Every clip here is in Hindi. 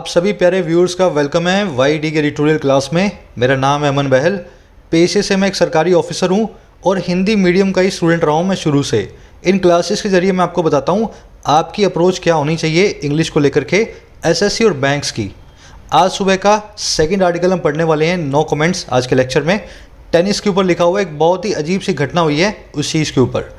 आप सभी प्यारे व्यूअर्स का वेलकम है वाईडी के ट्यूटोरियल क्लास में। मेरा नाम है अमन बहल। पेशे से मैं एक सरकारी ऑफिसर हूं और हिंदी मीडियम का ही स्टूडेंट रहा हूं मैं शुरू से। इन क्लासेस के ज़रिए मैं आपको बताता हूं आपकी अप्रोच क्या होनी चाहिए इंग्लिश को लेकर के एसएससी और बैंक्स की। आज सुबह का सेकंड आर्टिकल हम पढ़ने वाले हैं, नो कमेंट्स। आज के लेक्चर में टेनिस के ऊपर लिखा हुआ एक बहुत ही अजीब सी घटना हुई है उस चीज़ के ऊपर।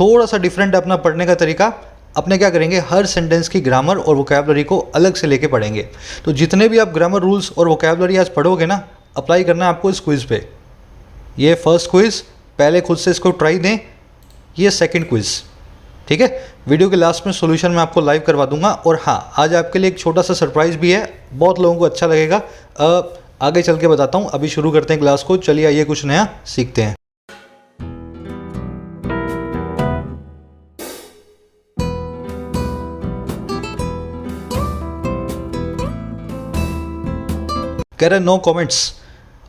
थोड़ा सा डिफरेंट है अपना पढ़ने का तरीका। अपने क्या करेंगे, हर सेंटेंस की ग्रामर और वोकैबुलरी को अलग से लेके पढ़ेंगे। तो जितने भी आप ग्रामर रूल्स और वोकैबुलरी आज पढ़ोगे ना, अप्लाई करना है आपको इस क्विज़ पे। ये फर्स्ट क्विज़, पहले खुद से इसको ट्राई दें। ये सेकंड क्विज़, ठीक है। वीडियो के लास्ट में सॉल्यूशन मैं आपको लाइव करवा दूंगा। और हाँ, आज आपके लिए एक छोटा सा सरप्राइज़ भी है, बहुत लोगों को अच्छा लगेगा। आगे चल के बताता हूँ। अभी शुरू करते हैं क्लास को। चलिए आइए कुछ नया सीखते हैं। कह रहे no comments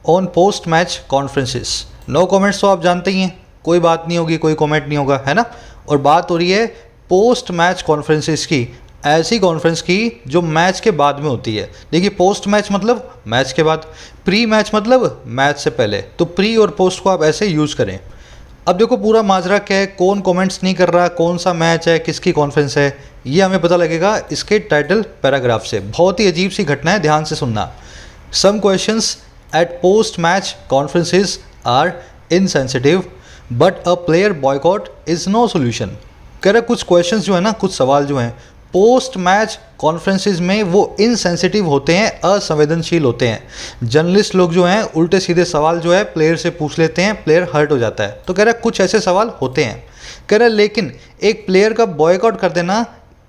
on post match conferences. No comments तो आप जानते ही हैं, कोई बात नहीं होगी, कोई कमेंट नहीं होगा, है ना। और बात हो रही है पोस्ट मैच कॉन्फ्रेंसेस की, ऐसी कॉन्फ्रेंस की जो मैच के बाद में होती है। देखिए, पोस्ट मैच मतलब मैच के बाद, प्री मैच मतलब मैच से पहले। तो प्री और पोस्ट को आप ऐसे यूज़ करें। अब देखो पूरा माजरा क्या है, कौन कमेंट्स नहीं कर रहा, कौन सा मैच है, किसकी कॉन्फ्रेंस है, ये हमें पता लगेगा इसके टाइटल पैराग्राफ से। बहुत ही अजीब सी घटना है, ध्यान से सुनना। Some questions at post-match conferences are insensitive, but a player boycott is no solution। कह रहा कुछ क्वेश्चंस जो है ना, कुछ सवाल जो हैं पोस्ट मैच कॉन्फ्रेंसेज में वो इनसेंसिटिव होते हैं, असंवेदनशील होते हैं। जर्नलिस्ट लोग जो हैं उल्टे सीधे सवाल जो है प्लेयर से पूछ लेते हैं, प्लेयर हर्ट हो जाता है। तो कह रहा कुछ ऐसे सवाल होते हैं। कह रहा लेकिन एक प्लेयर का बॉयकॉट कर देना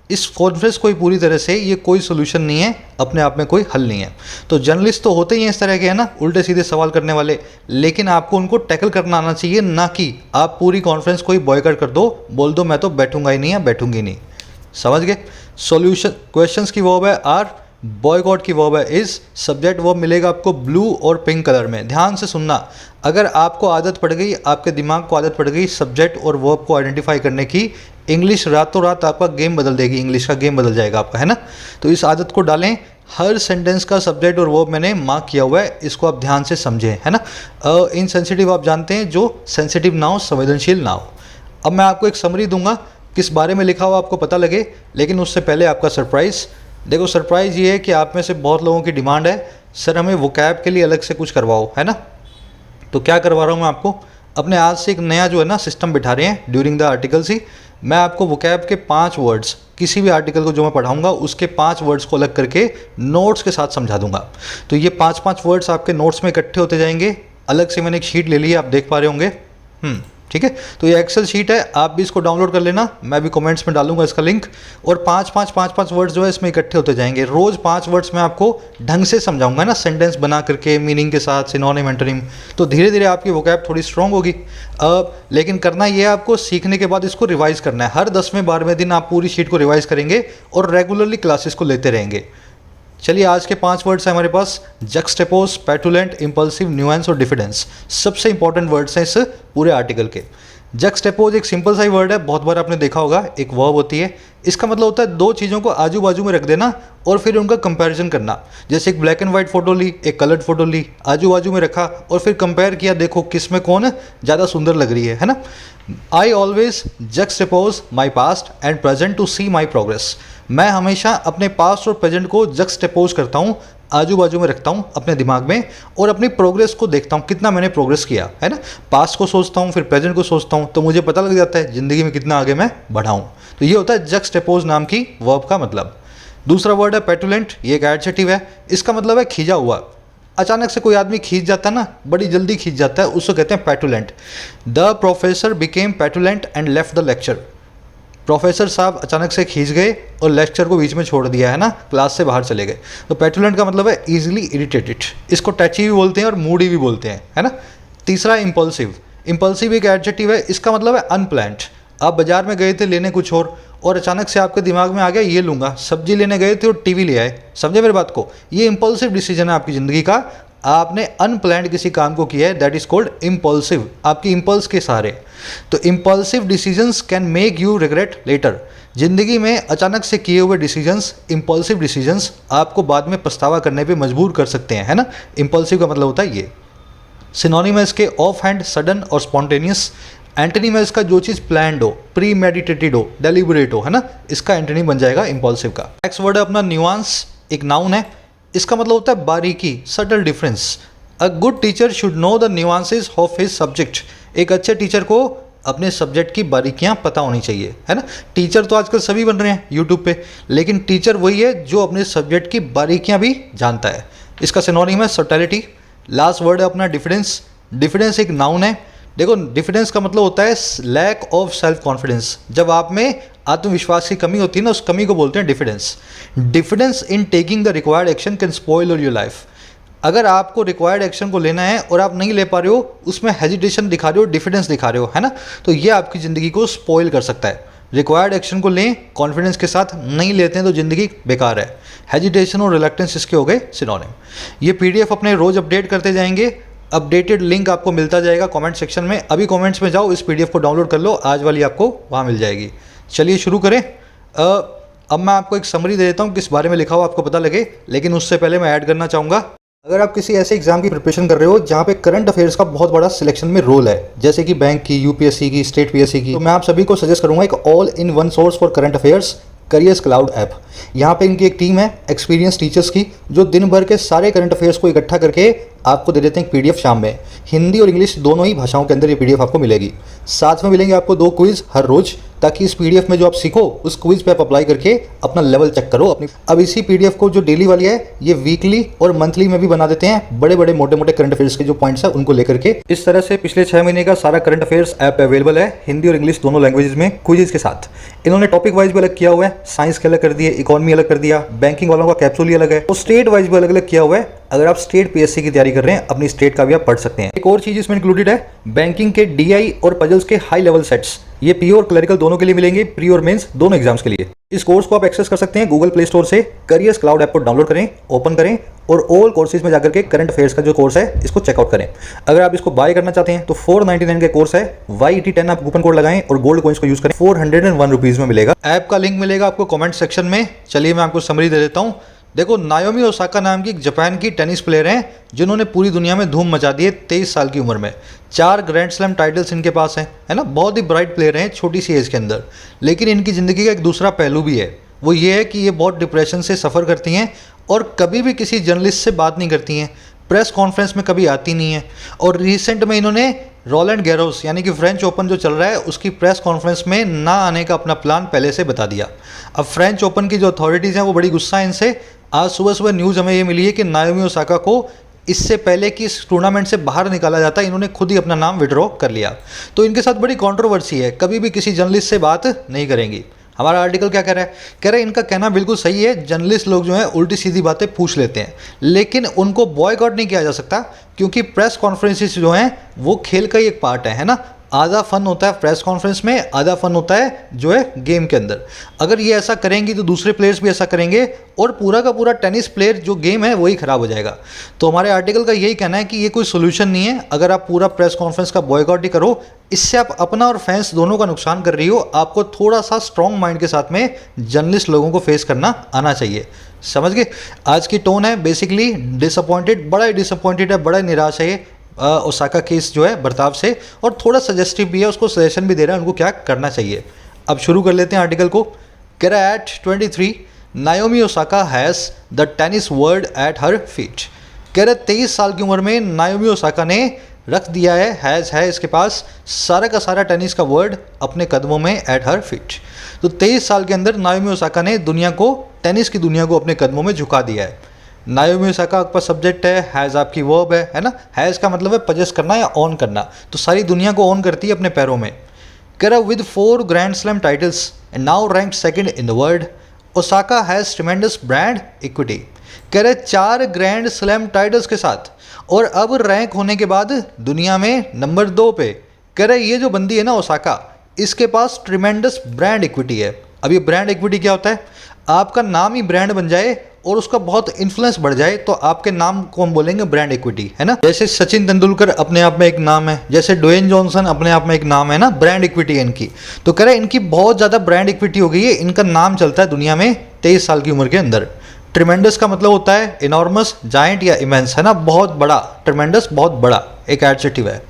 इस कॉन्फ्रेंस को पूरी तरह से ये कोई सोल्यूशन नहीं है, अपने आप में कोई हल नहीं है। तो जर्नलिस्ट तो होते ही हैं इस तरह के, है ना, उल्टे सीधे सवाल करने वाले। लेकिन आपको उनको टैकल करना आना चाहिए, ना कि आप पूरी कॉन्फ्रेंस को ही बॉयकॉट कर दो, बोल दो मैं तो बैठूंगा ही नहीं या बैठूंगी नहीं। समझ गए। सॉल्यूशन क्वेश्चंस की वर्ब है आर, बॉयकॉट की वर्ब है इज, सब्जेक्ट वर्ब मिलेगा आपको ब्लू और पिंक कलर में। ध्यान से सुनना, अगर आपको आदत पड़ गई, आपके दिमाग को आदत पड़ गई सब्जेक्ट और वर्ब को आइडेंटिफाई करने की, इंग्लिश रातों रात आपका गेम बदल देगी, इंग्लिश का गेम बदल जाएगा आपका, है ना। तो इस आदत को डालें। हर सेंटेंस का सब्जेक्ट और वर्ब मैंने मार्क किया हुआ है, इसको आप ध्यान से समझें, है ना। इनसेंसिटिव आप जानते हैं, जो सेंसिटिव ना हो, संवेदनशील ना हो। अब मैं आपको एक समरी दूंगा, किस बारे में लिखा हुआ आपको पता लगे, लेकिन उससे पहले आपका सरप्राइज़। देखो, सरप्राइज़ ये है कि आप में से बहुत लोगों की डिमांड है, सर हमें वोकैब के लिए अलग से कुछ करवाओ, है ना। तो क्या करवा रहा हूँ मैं आपको, अपने आज से एक नया जो है ना सिस्टम बिठा रहे हैं ड्यूरिंग द आर्टिकल्स ही। मैं आपको वोकैब के 5 वर्ड्स, किसी भी आर्टिकल को जो मैं पढ़ाऊंगा उसके 5 वर्ड्स को अलग करके नोट्स के साथ समझा दूंगा। तो ये 5-5 वर्ड्स आपके नोट्स में इकट्ठे होते जाएंगे। अलग से मैंने एक शीट ले ली है, आप देख पा रहे होंगे, ठीक है। तो ये एक्सेल शीट है, आप भी इसको डाउनलोड कर लेना, मैं भी कमेंट्स में डालूंगा इसका लिंक। और 5-5 वर्ड्स जो है इसमें इकट्ठे होते जाएंगे। रोज़ 5 वर्ड्स मैं आपको ढंग से समझाऊंगा ना, सेंटेंस बना करके, मीनिंग के साथ, सिनोनिम, एंटोनिम। तो धीरे धीरे आपकी वोकैब थोड़ी स्ट्रॉन्ग होगी। लेकिन करना ये है, आपको सीखने के बाद इसको रिवाइज़ करना है। हर 10वें 12वें दिन आप पूरी शीट को रिवाइज़ करेंगे और रेगुलरली क्लासेस को लेते रहेंगे। चलिए, आज के 5 वर्ड्स हैं हमारे पास, जक्सटेपोज, पेटुलेंट, इंपल्सिव, न्यूएंस और डिफिडेंस। सबसे इंपॉर्टेंट वर्ड्स हैं इस पूरे आर्टिकल के। जक्सटेपोज एक सिंपल सा ही वर्ड है, बहुत बार आपने देखा होगा, एक वर्ब होती है। इसका मतलब होता है दो चीज़ों को आजू बाजू में रख देना और फिर उनका कंपैरिजन करना। जैसे एक ब्लैक एंड वाइट फोटो ली, एक कलर्ड फोटो ली, आजू बाजू में रखा और फिर कंपेयर किया, देखो किस में कौन ज़्यादा सुंदर लग रही है ना। I always juxtapose my past and present to see my progress. मैं हमेशा अपने पास्ट और प्रेजेंट को जक्सटेपोज करता हूँ, आजू बाजू में रखता हूँ अपने दिमाग में, और अपनी प्रोग्रेस को देखता हूँ, कितना मैंने प्रोग्रेस किया, है ना। पास्ट को सोचता हूँ, फिर प्रेजेंट को सोचता हूँ, तो मुझे पता लग जाता है ज़िंदगी में कितना आगे मैं बढ़ा हूँ। तो ये होता है जक्सटेपोज नाम की वर्ब का मतलब। दूसरा वर्ड है पेटुलेंट, ये एक एडजेक्टिव है। इसका मतलब है खींचा हुआ। अचानक से कोई आदमी खींच जाता है ना, बड़ी जल्दी खींच जाता है, उसको कहते हैं petulant. The professor became petulant and left the lecture. Professor साहब अचानक से खींच गए और लेक्चर को बीच में छोड़ दिया, है ना, क्लास से बाहर चले गए। तो पेटुलेंट का मतलब है ईजिली इरिटेटेड। इसको टची भी बोलते हैं और मूडी भी बोलते हैं, है ना। तीसरा इंपल्सिव। इंपल्सिव एक एडजेक्टिव है, इसका मतलब है अनप्लान्ड। आप बाजार में गए थे लेने कुछ और अचानक से आपके दिमाग में आ गया ये लूँगा, सब्जी लेने गए थे और टीवी ले आए। समझे मेरी बात को। ये इंपल्सिव डिसीजन है आपकी ज़िंदगी का, आपने अनप्लान्ड किसी काम को किया है, दैट इज कॉल्ड इम्पल्सिव, आपकी इम्पल्स के सहारे। तो impulsive decisions can make you regret later. ज़िंदगी में अचानक से किए हुए डिसीजंस, इम्पल्सिव डिसीजंस आपको बाद में पछतावा करने पे मजबूर कर सकते हैं, है ना। इम्पल्सिव का मतलब होता है ये। सिनोनिम है इसके ऑफ हैंड, सडन और स्पॉन्टेनियस। एंटोनिम है इसका जो चीज़ प्लान्ड हो, प्री मेडिटेटेड हो, डेलिबरेट हो, है ना, इसका एंटोनिम बन जाएगा इम्पल्सिव का। नेक्स्ट वर्ड है अपना न्यूआंस, एक नाउन है। इसका मतलब होता है बारीकी, subtle difference. A good teacher should know the nuances of his subject. एक अच्छे टीचर को अपने सब्जेक्ट की बारीकियां पता होनी चाहिए, है ना। टीचर तो आजकल सभी बन रहे हैं यूट्यूब पे, लेकिन टीचर वही है जो अपने सब्जेक्ट की बारीकियां भी जानता है। इसका सिनोनिम है सटैलिटी। लास्ट वर्ड है अपना डिफिडेंस। डिफिडेंस एक नाउन है। देखो, डिफिडेंस का मतलब होता है लैक ऑफ सेल्फ कॉन्फिडेंस। जब आप में आत्मविश्वास की कमी होती है ना, उस कमी को बोलते हैं diffidence. Diffidence in taking the required action can spoil your life. अगर आपको रिक्वायर्ड एक्शन को लेना है और आप नहीं ले पा रहे हो, उसमें हेजिटेशन दिखा रहे हो, डिफिडेंस दिखा रहे हो, है ना, तो ये आपकी ज़िंदगी को स्पॉइल कर सकता है। रिक्वायर्ड एक्शन को लें कॉन्फिडेंस के साथ, नहीं लेते हैं तो ज़िंदगी बेकार है। हेजिटेशन और रिलक्टेंस इसके हो गए सिनोनिम। ये पीडीएफ अपने रोज़ अपडेट करते जाएंगे। अपडेटेड लिंक आपको मिलता जाएगा कमेंट सेक्शन में। अभी कमेंट्स में जाओ, इस पीडीएफ को डाउनलोड कर लो, आज वाली आपको वहाँ मिल जाएगी। चलिए शुरू करें। अब मैं आपको एक समरी दे देता हूँ किस बारे में लिखा हो, आपको पता लगे। लेकिन उससे पहले मैं ऐड करना चाहूँगा, अगर आप किसी ऐसे एग्जाम की प्रिपरेशन कर रहे हो जहाँ पे करंट अफेयर्स का बहुत बड़ा सिलेक्शन में रोल है, जैसे कि बैंक की, यूपीएससी की, स्टेट पीएससी की, तो मैं आप सभी को सजेस्ट करूँगा एक all in one source for current affairs, careers cloud app. यहाँ पे इनकी एक टीम है एक्सपीरियंस टीचर्स की, जो दिन भर के सारे करंट अफेयर्स को इकट्ठा करके आपको दे देते हैं एक पीडीएफ शाम में। हिंदी और इंग्लिश दोनों ही भाषाओं के अंदर ये पीडीएफ आपको मिलेगी। साथ में मिलेंगे आपको 2 क्विज हर रोज, ताकि इस पीडीएफ में जो आप सीखो उस क्विज पे आप अप्लाई करके अपना लेवल चेक करो अपनी। अब इसी पीडीएफ को जो डेली वाली है ये वीकली और मंथली में भी बना देते हैं, बड़े बड़े मोटे मोटे करंट अफेयर्स के जो पॉइंट्स है उनको लेकर के। इस तरह से पिछले 6 महीने का सारा करंट अफेयर्स ऐप अवेलेबल है, हिंदी और इंग्लिश दोनों लैंग्वेजेस में, क्विजेस के साथ। इन्होंने टॉपिक वाइज भी अलग किया हुआ है, साइंस के अलग कर दिए, इकोनॉमी अलग कर दिया, बैंकिंग वालों का कैप्सूल ही अलग है, और स्टेट वाइज भी अलग अलग किया हुआ है। अगर आप स्टेट पीएससी की तैयारी कर रहे हैं, अपनी स्टेट का भी आप पढ़ सकते हैं। एक और चीज इसमें इंक्लूडेड है, बैंकिंग के डीआई और पजल्स के हाई लेवल सेट्स। ये पीओ और क्लरिकल दोनों के लिए मिलेंगे, प्री और मेंस दोनों एग्जाम्स के लिए। इस कोर्स को आप एक्सेस कर सकते हैं गूगल प्ले स्टोर से। करियर्स क्लाउड ऐप को डाउनलोड करें, ओपन करें और ऑल कोर्सेज में जाकर के करंट अफेयर्स का जो कोर्स है इसको चेकआउट करें। अगर आप इसको बाय करना चाहते हैं तो 499 का कोर्स है, YET10 आप कूपन कोड लगाएं और गोल्ड कॉइंस को यूज करें, 401 रुपीज में मिलेगा। ऐप का लिंक मिलेगा आपको कमेंट सेक्शन में। चलिए मैं आपको समरी दे देता हूँ। देखो, नाओमी ओसाका नाम की एक जापान की टेनिस प्लेयर हैं जिन्होंने पूरी दुनिया में धूम मचा दी है 23 साल की उम्र में। 4 ग्रैंड स्लैम टाइटल्स इनके पास हैं, है ना। बहुत ही ब्राइट प्लेयर हैं छोटी सी एज के अंदर। लेकिन इनकी ज़िंदगी का एक दूसरा पहलू भी है, वो ये है कि ये बहुत डिप्रेशन से सफ़र करती हैं और कभी भी किसी जर्नलिस्ट से बात नहीं करती हैं, प्रेस कॉन्फ्रेंस में कभी आती नहीं है। और रिसेंट में इन्होंने रोलैंड गैरोस यानी कि फ्रेंच ओपन जो चल रहा है उसकी प्रेस कॉन्फ्रेंस में ना आने का अपना प्लान पहले से बता दिया। अब फ्रेंच ओपन की जो अथॉरिटीज़ हैं वो बड़ी गुस्सा है इनसे। आज सुबह सुबह न्यूज़ हमें ये मिली है कि नाओमी ओसाका को इससे पहले कि इस टूर्नामेंट से बाहर निकाला जाता, इन्होंने खुद ही अपना नाम विड्रॉ कर लिया। तो इनके साथ बड़ी कंट्रोवर्सी है, कभी भी किसी जर्नलिस्ट से बात नहीं करेंगी। हमारा आर्टिकल क्या कह रहा है? कह रहा है इनका कहना बिल्कुल सही है, जर्नलिस्ट लोग जो हैं उल्टी सीधी बातें पूछ लेते हैं, लेकिन उनको बॉयकॉट नहीं किया जा सकता, क्योंकि प्रेस कॉन्फ्रेंसेस जो हैं वो खेल का ही एक पार्ट है ना। आधा फन होता है प्रेस कॉन्फ्रेंस में, आधा फन होता है जो है गेम के अंदर। अगर ये ऐसा करेंगी तो दूसरे प्लेयर्स भी ऐसा करेंगे और पूरा का पूरा टेनिस प्लेयर जो गेम है वही खराब हो जाएगा। तो हमारे आर्टिकल का यही कहना है कि ये कोई सोल्यूशन नहीं है। अगर आप पूरा प्रेस कॉन्फ्रेंस का बॉयकॉट ही करो, इससे आप अपना और फैंस दोनों का नुकसान कर रही हो। आपको थोड़ा सा स्ट्रॉन्ग माइंड के साथ में जर्नलिस्ट लोगों को फेस करना आना चाहिए। समझ गए? आज की टोन है बेसिकली डिसअपॉइंटेड, बड़ा ही डिसअपॉइंटेड है, बड़ा ही निराश है ये ओसाका के इस जो है बर्ताव से, और थोड़ा सजेस्टिव भी है, उसको सजेशन भी दे रहा है उनको क्या करना चाहिए। अब शुरू कर लेते हैं आर्टिकल को। कह रहा है at 23 Naomi Osaka has the tennis world at her feet. कह रहे 23 साल की उम्र में नाओमी ओसाका ने रख दिया है इसके पास सारा का सारा टेनिस का वर्ल्ड अपने कदमों में एट हर फीट। तो 23 साल के अंदर नाओमी ओसाका ने दुनिया को, टेनिस की दुनिया को अपने कदमों में झुका दिया है। नाओमी ओसाका का सब्जेक्ट हैज़ आपकी वर्ब है ना। हैज़ का मतलब है पजेस करना या ऑन करना, तो सारी दुनिया को ऑन करती है अपने पैरों में। कह रहा with 4 grand slam titles and now ranked second in the world, Osaka has tremendous brand equity. कह रहे 4 ग्रैंड स्लैम टाइटल्स के साथ और अब रैंक होने के बाद दुनिया में नंबर 2 पे। कह रहे ये जो बंदी है ना ओसाका, इसके पास ट्रिमेंडस ब्रांड इक्विटी है। अब ये ब्रांड इक्विटी क्या होता है? आपका नाम ही ब्रांड बन जाए और उसका बहुत इन्फ्लुएंस बढ़ जाए तो आपके नाम को हम बोलेंगे ब्रांड इक्विटी, है ना। जैसे सचिन तेंदुलकर अपने आप में एक नाम है, जैसे ड्वेन जॉनसन अपने आप में एक नाम है ना, ब्रांड इक्विटी है इनकी। तो कह रहे हैं इनकी बहुत ज़्यादा ब्रांड इक्विटी हो गई है, इनका नाम चलता है दुनिया में 23 साल की उम्र के अंदर। ट्रिमेंडस का मतलब होता है इनॉर्मस, जायंट या इमेंस, है ना, बहुत बड़ा। ट्रिमेंडस बहुत बड़ा एक एडजेक्टिव है।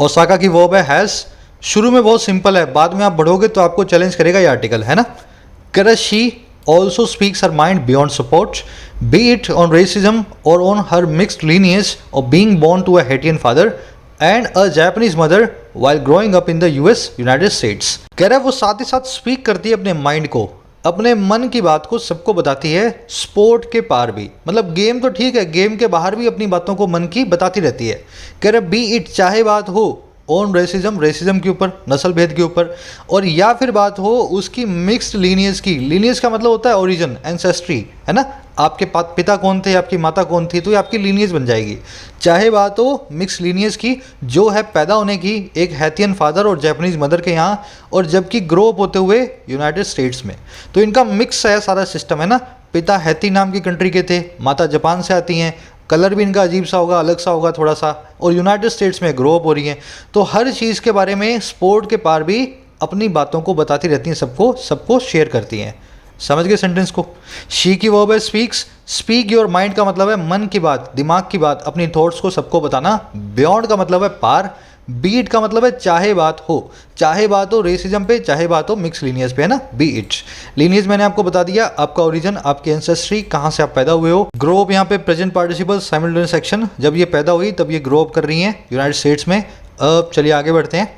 ओसाका की वर्ब है हैज़। शुरू में बहुत सिंपल है, बाद में आप बढ़ोगे तो आपको चैलेंज करेगा ये आर्टिकल, है ना। कर she also speaks her mind beyond support, be it on racism और ऑन हर मिक्सड लीनियज और being born to a Haitian father and a Japanese mother while growing up in the US United States. कह रहा है वो साथ ही साथ स्पीक करती है अपने माइंड को, अपने मन की बात को सबको बताती है, स्पोर्ट के पार भी। मतलब गेम तो ठीक है, गेम के बाहर भी अपनी बातों को मन की बताती रहती है। कह रहे बी इट, चाहे बात हो ऑन रेसिज्म, रेसिज्म के ऊपर, नस्ल भेद के ऊपर, और या फिर बात हो उसकी मिक्स्ड लीनियज की। लीनियज का मतलब होता है ओरिजिन, एंसेस्ट्री, है ना। आपके पिता कौन थे, आपकी माता कौन थी, तो ये आपकी लीनियज बन जाएगी। चाहे बात हो मिक्स लीनियज की, जो है पैदा होने की एक हैथियन फादर और जापानीज मदर के यहाँ, और जबकि ग्रो अप होते हुए यूनाइटेड स्टेट्स में। तो इनका मिक्स है सारा सिस्टम, है ना। पिता हैती नाम की कंट्री के थे, माता जापान से आती हैं, कलर भी इनका अजीब सा होगा, अलग सा होगा थोड़ा सा, और यूनाइटेड स्टेट्स में ग्रो अप हो रही हैं। तो हर चीज़ के बारे में स्पोर्ट के पार भी अपनी बातों को बताती रहती हैं, सबको शेयर करती हैं। समझ गए सेंटेंस को। शी की वर्ब है स्पीक्स। स्पीक योर माइंड का मतलब है मन की बात, दिमाग की बात, अपनी थॉट्स को सबको बताना। बियॉन्ड का मतलब है पार। बीट का मतलब है चाहे बात हो रेसिज्म पे, चाहे बात हो मिक्स लीनियज पे, है ना। B it. लीनियज मैंने आपको बता दिया, आपका ओरिजिन, आपकी एंसेस्ट्री, कहाँ से आप पैदा हुए हो। ग्रो अप यहाँ पे प्रेजेंट पार्टिसिपल साइमल्टेनियस एक्शन, जब ये पैदा हुई तब ये ग्रो अप कर रही हैं यूनाइटेड स्टेट्स में। अब चलिए आगे बढ़ते हैं।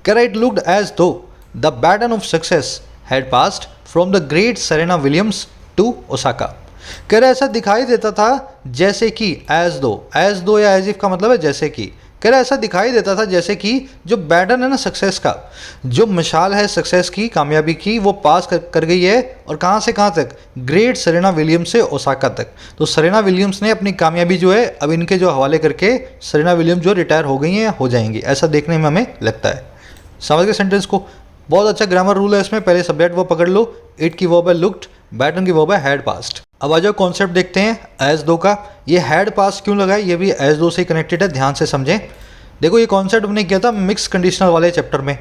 कह it looked as though the baton of success had passed from the great Serena Williams to Osaka. कह रहा ऐसा दिखाई देता था जैसे कि, एज दो या एज इफ का मतलब है जैसे कि। कह रहा ऐसा दिखाई देता था जैसे कि जो बैटन है ना सक्सेस का, जो मशाल है सक्सेस की, कामयाबी की, वो पास कर गई है। और कहाँ से कहाँ तक, ग्रेट सेरेना विलियम्स से ओसाका तक। तो सेरेना विलियम्स ने अपनी कामयाबी जो है अब इनके जो हवाले करके सेरेना विलियम्स जो रिटायर हो गई हैं, हो जाएंगी, ऐसा देखने में हमें लगता है। समझ गए सेंटेंस को। बहुत अच्छा ग्रामर रूल है इसमें। पहले सब्जेक्ट वर्ब पकड़ लो, इट की वर्ब है लुक्ड, बैटन की वर्ब है हैड पास्ट। अब आ जाओ कॉन्सेप्ट देखते हैं एज दो का। ये हैड पास्ट क्यों लगा है, ये भी एज दो से कनेक्टेड है, ध्यान से समझें। देखो ये कॉन्सेप्ट हमने किया था मिक्स कंडीशनल वाले चैप्टर में।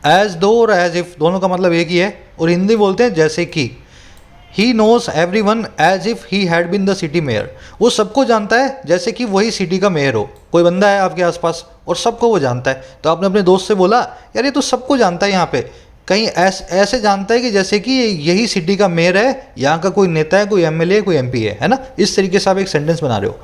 एज दो और एज इफ दोनों का मतलब एक ही है, और हिंदी बोलते हैं जैसे कि। He knows everyone as if he had been the city mayor. वो सबको जानता है जैसे कि वही सिटी का मेयर हो। कोई बंदा है आपके आसपास और सबको वो जानता है, तो आपने अपने दोस्त से बोला यार ये तो सबको जानता है यहाँ पे, कहीं ऐसे जानता है कि जैसे कि यही सिटी का मेयर है, यहाँ का कोई नेता है, कोई एमएलए, कोई एमपी है ना। इस तरीके से आप एक सेंटेंस बना रहे हो।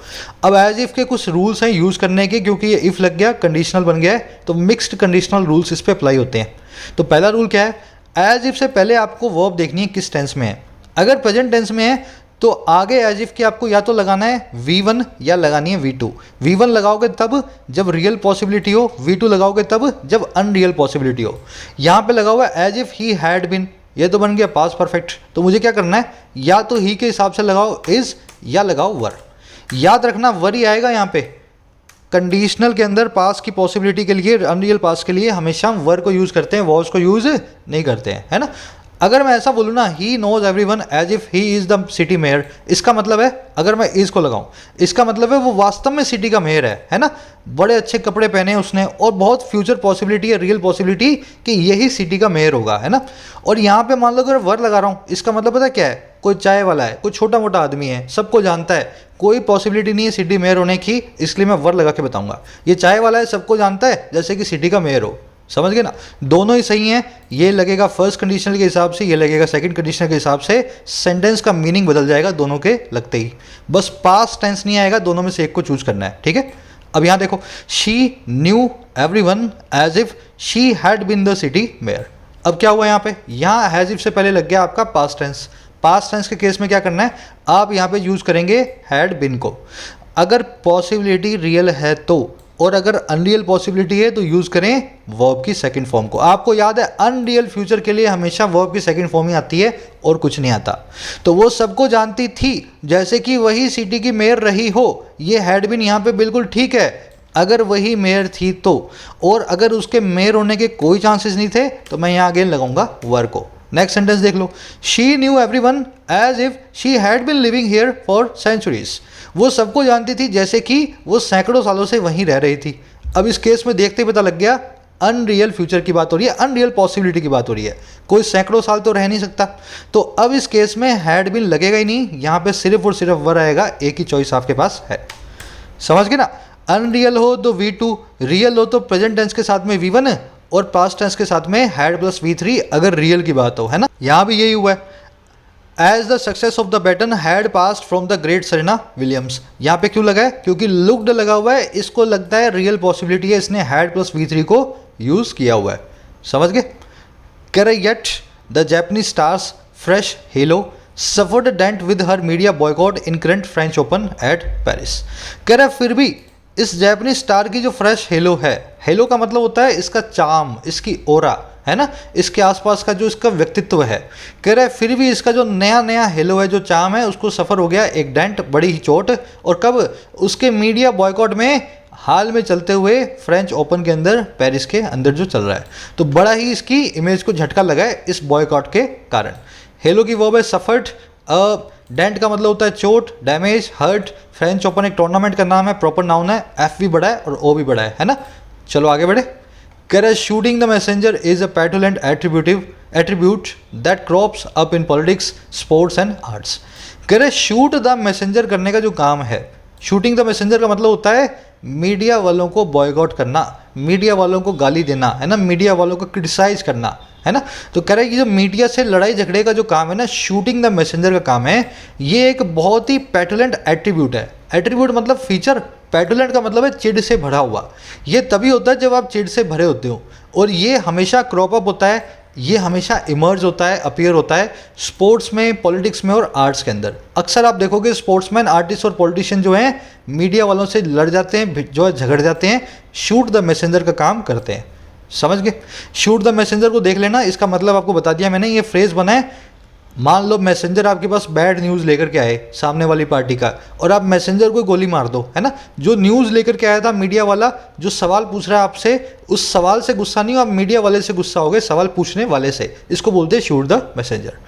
अब एज इफ के कुछ रूल्स हैं यूज़ करने के, क्योंकि ये इफ लग गया, कंडीशनल बन गया है, तो मिक्स्ड कंडीशनल रूल्स इस पर अप्लाई होते हैं। तो पहला रूल क्या है, एज इफ से पहले आपको वर्ब देखनी है किस टेंस में है। अगर प्रेजेंट टेंस में है तो आगे एज इफ के आपको या तो लगाना है V1 या लगानी है V2। V1 लगाओगे तब जब रियल पॉसिबिलिटी हो, V2 लगाओगे तब जब अनरियल पॉसिबिलिटी हो। यहाँ पे लगा हुआ है as if he had been, ये तो बन गया पास्ट परफेक्ट। तो मुझे क्या करना है, या तो ही के हिसाब से लगाओ इज या लगाओ वर। याद रखना वर ही आएगा यहाँ पे। कंडीशनल के अंदर पास की पॉसिबिलिटी के लिए, अनरियल पास के लिए हमेशा हम वर को यूज़ करते हैं, वर्ब्स को यूज़ नहीं करते हैं, है ना। अगर मैं ऐसा बोलूँ ना, he knows everyone as if he is the city mayor, इसका मतलब है, अगर मैं इज को लगाऊं, इसका मतलब है वो वास्तव में सिटी का मेयर है ना। बड़े अच्छे कपड़े पहने उसने और बहुत फ्यूचर पॉसिबिलिटी है, रियल पॉसिबिलिटी कि यही सिटी का मेयर होगा, है ना। और यहाँ पे मान लो अगर वर लगा रहा हूँ, इसका मतलब पता क्या है, कोई चाय वाला है, कोई छोटा मोटा आदमी है, सबको जानता है, कोई पॉसिबिलिटी नहीं है सिटी मेयर होने की, इसलिए मैं वर लगा के बताऊंगा। ये चाय वाला है, सबको जानता है, जैसे कि सिटी का मेयर हो। समझ गए ना, दोनों ही सही हैं। ये लगेगा फर्स्ट कंडीशनल के हिसाब से, ये लगेगा सेकंड कंडीशनल के हिसाब से। सेंटेंस का मीनिंग बदल जाएगा दोनों के लगते ही, बस पास्ट टेंस नहीं आएगा, दोनों में से एक को चूज करना है, ठीक है। अब यहाँ देखो, she knew everyone as if she had been the city mayor. अब क्या हुआ यहाँ पे, यहाँ हैज इफ से पहले लग गया आपका पास्ट टेंस। पास्ट टेंस के केस में क्या करना है, आप यहाँ पे यूज करेंगे हैड बिन को। अगर पॉसिबिलिटी रियल है तो, और अगर अनरियल पॉसिबिलिटी है तो यूज़ करें वर्ब की सेकंड फॉर्म को। आपको याद है अनरियल फ्यूचर के लिए हमेशा वर्ब की सेकंड फॉर्म ही आती है और कुछ नहीं आता। तो वो सबको जानती थी जैसे कि वही सिटी की मेयर रही हो। ये हैड बिन यहाँ पे बिल्कुल ठीक है, अगर वही मेयर थी तो। और अगर उसके मेयर होने के कोई चांसेस नहीं थे तो मैं यहाँ अगेन लगाऊंगा वर को। नेक्स्ट सेंटेंस देख लो, she knew everyone as if she had been living here for centuries. वो सबको जानती थी जैसे कि वो सैकड़ों सालों से वहीं रह रही थी। अब इस केस में देखते ही पता लग गया अनरियल फ्यूचर की बात हो रही है, अनरियल पॉसिबिलिटी की बात हो रही है, कोई सैकड़ों साल तो रह नहीं सकता। तो अब इस केस में हैड बिन लगेगा ही नहीं, यहाँ पे सिर्फ और सिर्फ वर आएगा, एक ही चॉइस आपके पास है। समझ गए ना, अनरियल हो तो V2, रियल हो तो प्रेजेंट टेंस के साथ में V1 और पास्ट टेंस के साथ में हैड प्लस V3 अगर रियल की बात हो, है ना। यहाँ भी यही हुआ है, as the success of the baton had passed from the great Serena Williams. यहाँ पे क्यों लगा है, क्योंकि लुक्ड लगा हुआ है, इसको लगता है रियल पॉसिबिलिटी है, इसने हैड प्लस V3 को यूज किया हुआ है। समझ गए। कह रहे yet the Japanese star's fresh halo suffered dent with her media boycott in current French Open at Paris. कह रहा फिर भी इस जैपनीज स्टार की जो फ्रेश हेलो है, हेलो का मतलब होता है इसका चार्म, इसकी ओरा, है ना, इसके आसपास का जो इसका व्यक्तित्व है। कह रहा है फिर भी इसका जो नया नया हेलो है, जो चार्म है, उसको सफ़र हो गया एक डेंट, बड़ी ही चोट। और कब, उसके मीडिया बॉयकॉट में, हाल में चलते हुए फ्रेंच ओपन के अंदर, पेरिस के अंदर जो चल रहा है। तो बड़ा ही इसकी इमेज को झटका लगा है इस बॉयकॉट के कारण। हेलो की वर्ब है सफर्ड, डेंट का मतलब होता है चोट, डैमेज, हर्ट। फ्रेंच ओपन एक टूर्नामेंट का नाम है, प्रॉपर नाउन है, एफ भी बड़ा है और ओ भी बड़ा है ना। चलो आगे बढ़े। कह रहा है shooting the messenger is a petulant attribute that crops up in politics, sports and arts. कह रहे शूट द मैसेंजर करने का जो काम है, शूटिंग द मैसेंजर का मतलब होता है मीडिया वालों को बॉयकॉट करना, मीडिया वालों को गाली देना, है ना, मीडिया वालों को क्रिटिसाइज करना, है ना। तो कह रहा है कि जो मीडिया से लड़ाई झगड़े का जो काम है ना, शूटिंग द मैसेंजर का काम है, ये एक बहुत ही पेटुलेंट एट्रीब्यूट है। एट्रीब्यूट मतलब फीचर, पेटुलेंट का मतलब है चिढ़ से भरा हुआ। ये तभी होता है जब आप चिढ़ से भरे होते हो, और ये हमेशा क्रॉप अप होता है, ये हमेशा इमर्ज होता है, अपीयर होता है स्पोर्ट्स में, पॉलिटिक्स में और आर्ट्स के अंदर। अक्सर आप देखोगे स्पोर्ट्समैन, आर्टिस्ट और पॉलिटिशियन जो हैं मीडिया वालों से लड़ जाते हैं, जो है झगड़ जाते हैं, शूट द मैसेंजर का काम करते हैं। समझ गए। शूट द मैसेंजर को देख लेना, इसका मतलब आपको बता दिया मैंने, ये फ्रेज बना है। मान लो मैसेंजर आपके पास बैड न्यूज़ लेकर के आए सामने वाली पार्टी का, और आप मैसेंजर को गोली मार दो, है ना। जो न्यूज़ लेकर के आया था मीडिया वाला, जो सवाल पूछ रहा है आपसे, उस सवाल से गुस्सा नहीं हो, आप मीडिया वाले से गुस्सा हो गए, सवाल पूछने वाले से। इसको बोलते हैं शूट द मैसेंजर।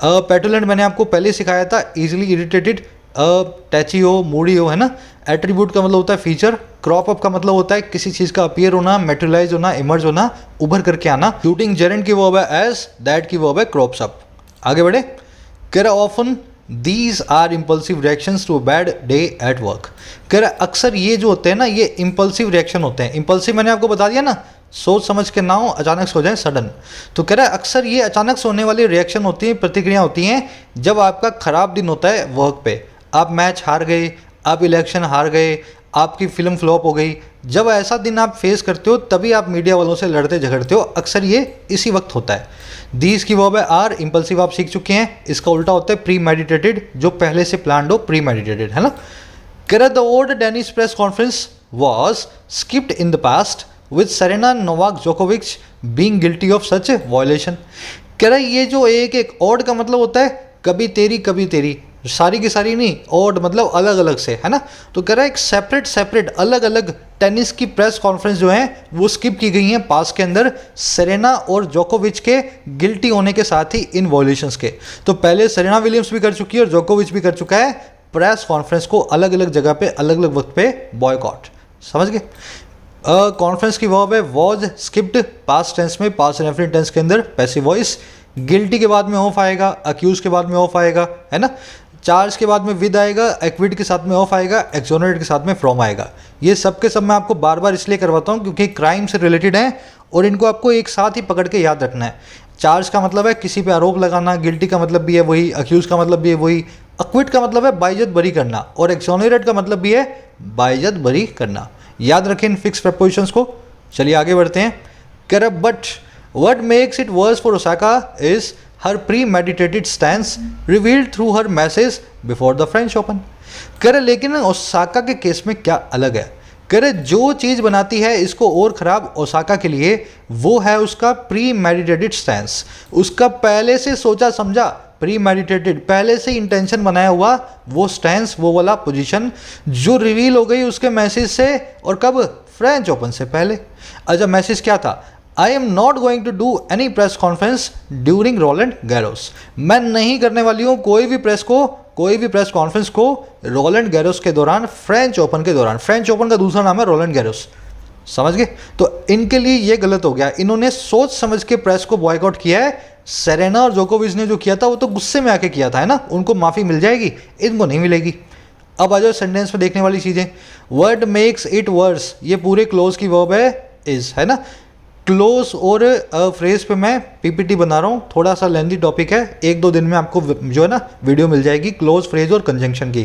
पेटुलेंट मैंने आपको पहले सिखाया था, ईजिली इरिटेटेड, टैची हो, मूडी हो, है ना। एट्रीब्यूट का मतलब होता है फीचर, क्रॉप अप का मतलब होता है किसी चीज़ का अपीयर होना, मेटेरियलाइज होना, इमर्ज होना, उभर करके आना। शूटिंग जेरेंट की वर्ब है एज, दैट की वर्ब है क्रॉप्स अप। आगे बढ़े। कह रहा often these are impulsive reactions to a bad day at work. कह रहा अक्सर ये जो होते हैं ना, ये इम्पल्सिव रिएक्शन होते हैं। इम्पल्सिव मैंने आपको बता दिया ना, सोच समझ के ना हो, अचानक से हो जाए, सडन। तो कह रहा है अक्सर ये अचानक से होने वाली रिएक्शन होती है, प्रतिक्रिया होती हैं जब आपका खराब दिन होता है वर्क पे। आप मैच हार गए, आप इलेक्शन हार गए, आपकी फिल्म फ्लॉप हो गई। जब ऐसा दिन आप फेस करते हो तभी आप मीडिया वालों से लड़ते झगड़ते हो, अक्सर ये इसी वक्त होता है। दीज की वर्ब है आर, इम्पल्सिव आप सीख चुके हैं, इसका उल्टा होता है प्री मेडिटेटेड, जो पहले से प्लान्ड हो, प्री मेडिटेटेड, है ना। कह रहा the old tennis press conference was skipped in the past with Serena Novak जोकोविच being guilty of such violation. कह रहा ये जो एक ओड का मतलब होता है कभी तेरी, सारी की सारी नहीं, ओड मतलब अलग अलग से, है ना। तो कह रहा है एक सेपरेट अलग अलग टेनिस की प्रेस कॉन्फ्रेंस जो है वो स्किप की गई हैं पास के अंदर, सेरेना और जोकोविच के गिल्टी होने के साथ ही इन वॉयलेशंस के। तो पहले सेरेना विलियम्स भी कर चुकी है और जोकोविच भी कर चुका है प्रेस कॉन्फ्रेंस को अलग अलग जगह पे, अलग अलग वक्त पे बॉयकॉट। समझ गए। कॉन्फ्रेंस की वर्ब है वॉज स्किप्ड, पास्ट टेंस में, पास्ट रेफरेंस टेंस के अंदर पैसिव वॉइस। गिल्टी के बाद में ऑफ आएगा, अक्यूज के बाद में ऑफ आएगा, है ना। चार्ज के बाद में विद आएगा, एक्विट के साथ में ऑफ आएगा, एक्सोनरेट के साथ में फ्रॉम आएगा। ये सब के सब मैं आपको बार बार इसलिए करवाता हूँ क्योंकि क्राइम से रिलेटेड है और इनको आपको एक साथ ही पकड़ के याद रखना है। चार्ज का मतलब है किसी पे आरोप लगाना, गिल्टी का मतलब भी है वही, अक्यूज का मतलब भी है वही, एक्विट का मतलब है बाइज्जत बरी करना, और एक्सोनरेट का मतलब भी है बाइज्जत बरी करना। याद रखें इन फिक्स प्रपोजिशंस को। चलिए आगे बढ़ते हैं। कह रहा but what makes it worse for Osaka is her premeditated stance revealed through her message before the French Open। कह रहे लेकिन ओसाका के केस में क्या अलग है। कह रहे जो चीज़ बनाती है इसको और ख़राब ओसाका के लिए वो है उसका प्रीमेडिटेटेड स्टैंस, उसका पहले से सोचा समझा, प्रीमेडिटेटेड पहले से इंटेंशन बनाया हुआ वो स्टैंस, वो वाला पोजीशन जो रिवील हो गई उसके मैसेज से, और कब, फ्रेंच ओपन से पहले। अच्छा मैसेज क्या था, I am not going to do any press conference during Roland Garros. मैं नहीं करने वाली हूँ कोई भी प्रेस कॉन्फ्रेंस को रोलैंड गैरोस के दौरान, फ्रेंच ओपन के दौरान। फ्रेंच ओपन का दूसरा नाम है रोलैंड गैरोस, समझ गए? तो इनके लिए ये गलत हो गया, इन्होंने सोच समझ के प्रेस को बॉयकॉट किया है। सेरेना और जोकोविच ने जो किया था वो तो गुस्से में आके किया था, है ना, उनको माफ़ी मिल जाएगी, इनको नहीं मिलेगी। अब आ जाओ सेंटेंस में देखने वाली चीज़ें। वर्ड मेक्स इट वर्स, ये पूरे क्लोज की वर्ब है इज, है ना। क्लोज और फ्रेज पे मैं पीपीटी बना रहा हूँ, थोड़ा सा लेंथी टॉपिक है, 1-2 दिन में आपको जो है ना वीडियो मिल जाएगी क्लोज, फ्रेज और कंजंक्शन की।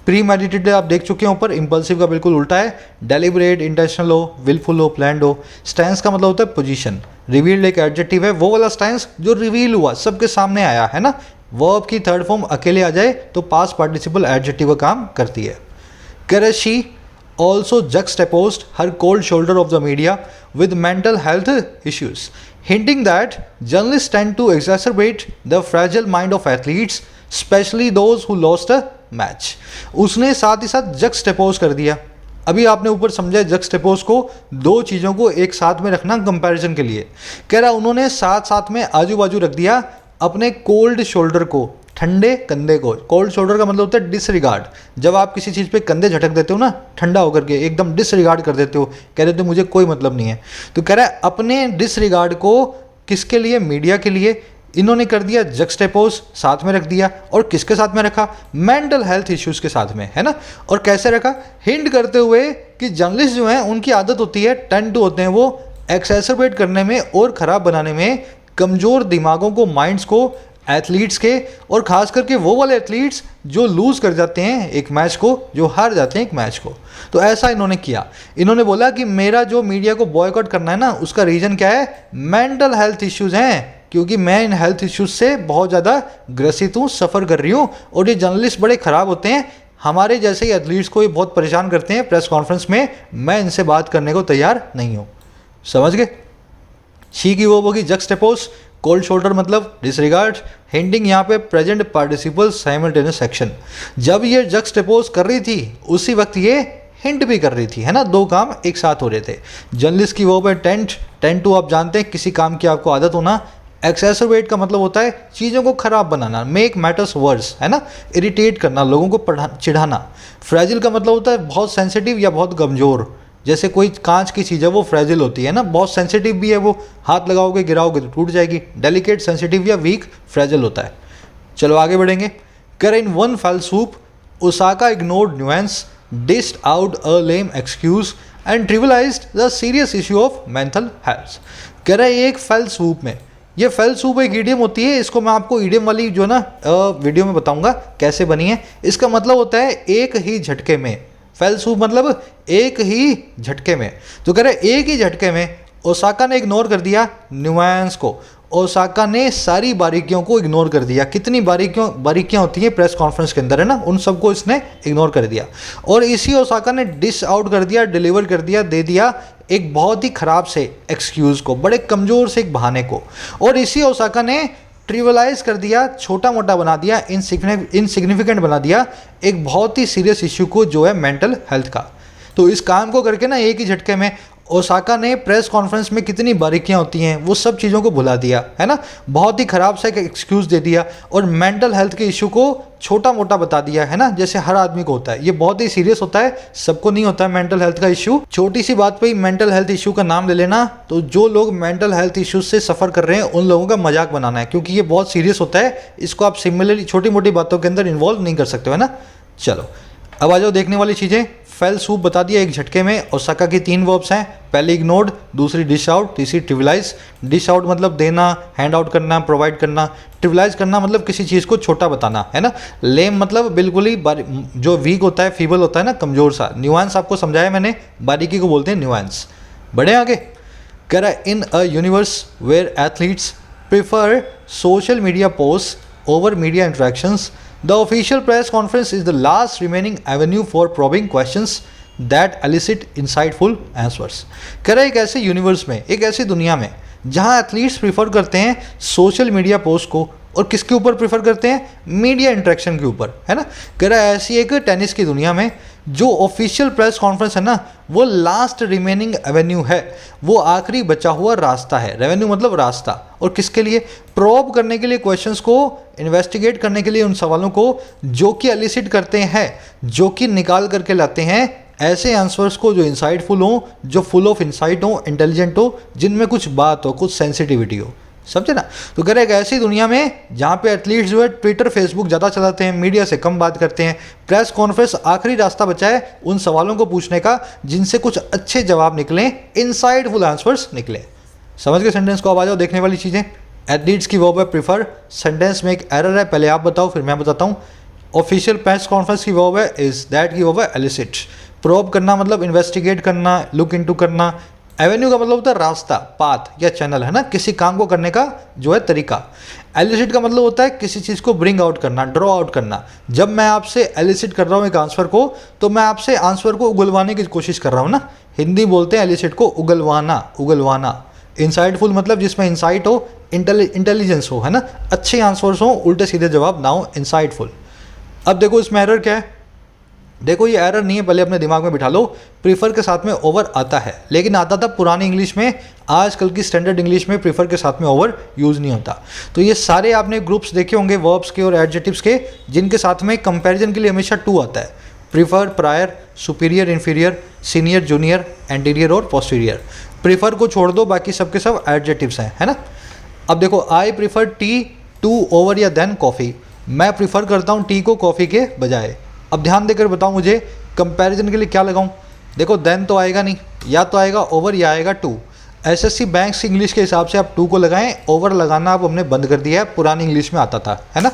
प्री मेडिटेटेड आप देख चुके हैं ऊपर, इंपल्सिव का बिल्कुल उल्टा है, डेलिबरेट, इंटेंशनल हो, विलफुल हो, प्लान्ड हो। स्टैंस का मतलब होता है पोजीशन, रिवील्ड एक एडजेक्टिव है, वो वाला स्टैंस जो रिवील हुआ, सबके सामने आया, है ना। वर्ब की थर्ड फॉर्म अकेले आ जाए तो पास्ट पार्टिसिपल एडजेक्टिव का काम करती है। Karachi also juxtaposed her cold shoulder of the media with mental health issues, hinting that journalists tend to exacerbate the fragile mind of athletes, especially those who lost a match. उसने साथ ही साथ juxtapose कर दिया। अभी आपने ऊपर समझा juxtapose को, दो चीज़ों को एक साथ में रखना कंपैरिजन के लिए। कह रहा उन्होंने साथ साथ में आजू बाजू रख दिया अपने कोल्ड शोल्डर को, ठंडे कंधे को। कोल्ड शोल्डर का मतलब होता है डिसरिगार्ड, जब आप किसी चीज़ पे कंधे झटक देते हो ना, ठंडा होकर के एकदम डिसरिगार्ड कर देते हो, कह देते हो मुझे कोई मतलब नहीं है। तो कह रहा है अपने डिसरिगार्ड को किसके लिए? मीडिया के लिए। इन्होंने कर दिया जक्सटेपोज, साथ में रख दिया, और किसके साथ में रखा? मेंटल हेल्थ इश्यूज के साथ में, है ना। और कैसे रखा? हिंट करते हुए कि जर्नलिस्ट जो हैं उनकी आदत होती है, टेंड टू होते हैं वो एक्सेसरबेट करने में और ख़राब बनाने में कमज़ोर दिमागों को, माइंड्स को, एथलीट्स के, और ख़ास करके वो वाले एथलीट्स जो लूज़ कर जाते हैं एक मैच को, जो हार जाते हैं एक मैच को। तो ऐसा इन्होंने किया। इन्होंने बोला कि मेरा जो मीडिया को बॉयकॉट करना है ना, उसका रीज़न क्या है? मेंटल हेल्थ इश्यूज़ हैं, क्योंकि मैं इन हेल्थ इश्यूज़ से बहुत ज़्यादा ग्रसित हूँ, सफ़र कर रही हूँ, और ये जर्नलिस्ट बड़े ख़राब होते हैं, हमारे जैसे ही एथलीट्स को ये बहुत परेशान करते हैं प्रेस कॉन्फ्रेंस में, मैं इनसे बात करने को तैयार नहीं हूँ। समझ गए? शी की वो होगी जक्सटेपोज, कोल्ड शोल्डर मतलब डिसरिगार्ड, हिंटिंग यहाँ पे प्रेजेंट पार्टिसिपल साइमल्टेनियस एक्शन। जब ये जक्सटेपोज कर रही थी उसी वक्त ये हिंट भी कर रही थी, है ना, दो काम एक साथ हो रहे थे। जर्नलिस्ट की वो पे टेंट टू आप जानते हैं, किसी काम की आपको आदत होना। एक्सेसरबेट का मतलब होता है चीज़ों को ख़राब बनाना, मेक मैटर्स वर्स, है ना, इरिटेट करना, लोगों को चिढ़ाना। फ्रेजिल का मतलब होता है बहुत सेंसिटिव या बहुत कमज़ोर, जैसे कोई कांच की चीज़ है वो फ्रेजिल होती है ना, बहुत सेंसिटिव भी है, वो हाथ लगाओगे गिराओगे तो टूट जाएगी। डेलिकेट, सेंसिटिव या वीक फ्रेजिल होता है। चलो आगे बढ़ेंगे। कर in one fell swoop Osaka ignored nuance, dished out a lame excuse and trivialised the serious issue of mental health. कह रहा है एक फेल सूप में, ये फेल सूप एक ईडियम होती है, इसको मैं आपको ईडियम वाली जो ना वीडियो में बताऊंगा कैसे बनी है। इसका मतलब होता है एक ही झटके में, फेल सूप मतलब एक ही झटके में। तो कह रहे एक ही झटके में ओसाका ने इग्नोर कर दिया न्यूएंस को, ओसाका ने सारी बारीकियों को इग्नोर कर दिया। कितनी बारीकियां होती हैं प्रेस कॉन्फ्रेंस के अंदर, है ना, उन सबको इसने इग्नोर कर दिया। और इसी ओसाका ने डिश आउट कर दिया, डिलीवर कर दिया, दे दिया एक बहुत ही ख़राब से एक्सक्यूज़ को, बड़े कमज़ोर से एक बहाने को। और इसी ओसाका ने ट्रिवलाइज कर दिया, छोटा मोटा बना दिया, इनसिग्निफिकेंट बना दिया एक बहुत ही सीरियस इश्यू को जो है मेंटल हेल्थ का। तो इस काम को करके ना एक ही झटके में ओसाका ने प्रेस कॉन्फ्रेंस में कितनी बारीकियां होती हैं वो सब चीज़ों को भुला दिया, है ना, बहुत ही ख़राब सा एक एक्सक्यूज़ दे दिया, और मेंटल हेल्थ के इशू को छोटा मोटा बता दिया, है ना, जैसे हर आदमी को होता है। ये बहुत ही सीरियस होता है, सबको नहीं होता है मेंटल हेल्थ का इशू। छोटी सी बात पे ही मेंटल हेल्थ इशू का नाम ले लेना, तो जो लोग मेंटल हेल्थ इशूज से सफ़र कर रहे हैं उन लोगों का मजाक बनाना है, क्योंकि ये बहुत सीरियस होता है, इसको आप सिमिलरली छोटी मोटी बातों के अंदर इन्वॉल्व नहीं कर सकते, है ना। चलो अब आ जाओ देखने वाली चीज़ें। फेल सूप बता दिया एक झटके में। ओसाका की 3 वर्ब्स हैं, पहले इग्नोर्ड, दूसरी डिश आउट, तीसरी ट्रिविलाइज। डिश आउट मतलब देना, हैंड आउट करना, प्रोवाइड करना। ट्रिविलाइज करना मतलब किसी चीज़ को छोटा बताना, है ना। लेम मतलब बिल्कुल ही जो वीक होता है, फीबल होता है ना, कमज़ोर सा। न्यूएंस आपको समझाया मैंने, बारीकी को बोलते हैं न्यूएंस। बढ़े आगे। कह रहा है in a universe where athletes prefer social media post over media interactions, the official press conference is the last remaining avenue for probing questions that elicit insightful answers। कह रहा है एक ऐसे यूनिवर्स में, एक ऐसी दुनिया में जहां एथलीट्स प्रीफर करते हैं सोशल मीडिया पोस्ट को, और किसके ऊपर प्रीफर करते हैं? मीडिया इंटरेक्शन के ऊपर, है ना। कह रहा है ऐसी एक टेनिस की दुनिया में जो ऑफिशियल प्रेस कॉन्फ्रेंस है ना, वो लास्ट रिमेनिंग एवेन्यू है, वो आखिरी बचा हुआ रास्ता है। रेवेन्यू मतलब रास्ता। और किसके लिए? प्रोब करने के लिए, क्वेश्चंस को इन्वेस्टिगेट करने के लिए, उन सवालों को जो कि एलिसिट करते हैं, जो कि निकाल करके लाते हैं ऐसे आंसर्स को जो इंसाइटफुल हो, जो फुल ऑफ इंसाइट हो, इंटेलिजेंट हो, जिनमें कुछ बात हो, कुछ सेंसिटिविटी हो। समझे ना? तो कह रहे एक ऐसी दुनिया में जहाँ पे एथलीट्स जो है ट्विटर फेसबुक ज़्यादा चलाते हैं, मीडिया से कम बात करते हैं, प्रेस कॉन्फ्रेंस आखिरी रास्ता बचा है उन सवालों को पूछने का जिनसे कुछ अच्छे जवाब निकलें, इनसाइटफुल आंसर्स निकले। समझ गए सेंटेंस को? अब आ जाओ देखने वाली चीज़ें। एथलीट्स की वर्ब है प्रीफर, सेंटेंस में एक एरर है, पहले आप बताओ फिर मैं बताता हूँ। ऑफिशियल प्रेस कॉन्फ्रेंस की वर्ब है इज, दैट की वर्ब है एलिसिट। प्रोब करना मतलब इन्वेस्टिगेट करना, लुक इनटू करना। एवेन्यू का मतलब होता है रास्ता, पाथ या चैनल, है ना, किसी काम को करने का जो है तरीका। एलिसिट का मतलब होता है किसी चीज़ को ब्रिंग आउट करना, ड्रॉ आउट करना। जब मैं आपसे एलिसिट कर रहा हूँ एक आंसर को, तो मैं आपसे आंसर को उगलवाने की कोशिश कर रहा हूँ ना। हिंदी बोलते हैं एलिसिट को उगलवाना, उगलवाना। इंसाइटफुल मतलब जिसमें इंसाइट हो, इंटेलिजेंस हो, है ना, अच्छे आंसर्स हो, उल्टे सीधे जवाब ना हो, इंसाइटफुल। अब देखो इसमें एरर क्या है। देखो ये एरर नहीं है, पहले अपने दिमाग में बिठा लो। प्रीफर के साथ में ओवर आता है, लेकिन आता था पुरानी इंग्लिश में। आजकल की स्टैंडर्ड इंग्लिश में प्रीफर के साथ में ओवर यूज़ नहीं होता। तो ये सारे आपने ग्रुप्स देखे होंगे वर्ब्स के और एडजेक्टिव्स के, जिनके साथ में कंपैरिजन के लिए हमेशा टू आता है। Prefer, prior, superior, inferior, senior, junior, anterior और पोस्टीरियर। प्रीफर को छोड़ दो, बाकी सबके सब एडजेक्टिव्स हैं, है ना। अब देखो, I prefer tea to over या देन कॉफ़ी। मैं प्रीफर करता हूँ टी को कॉफ़ी के बजाय। अब ध्यान देकर बताओ मुझे कंपैरिजन के लिए क्या लगाऊं। देखो देन तो आएगा नहीं, या तो आएगा ओवर या आएगा टू। एसएससी बैंक्स इंग्लिश के हिसाब से आप टू को लगाएं, ओवर लगाना अब हमने बंद कर दिया है, पुरानी इंग्लिश में आता था, है ना।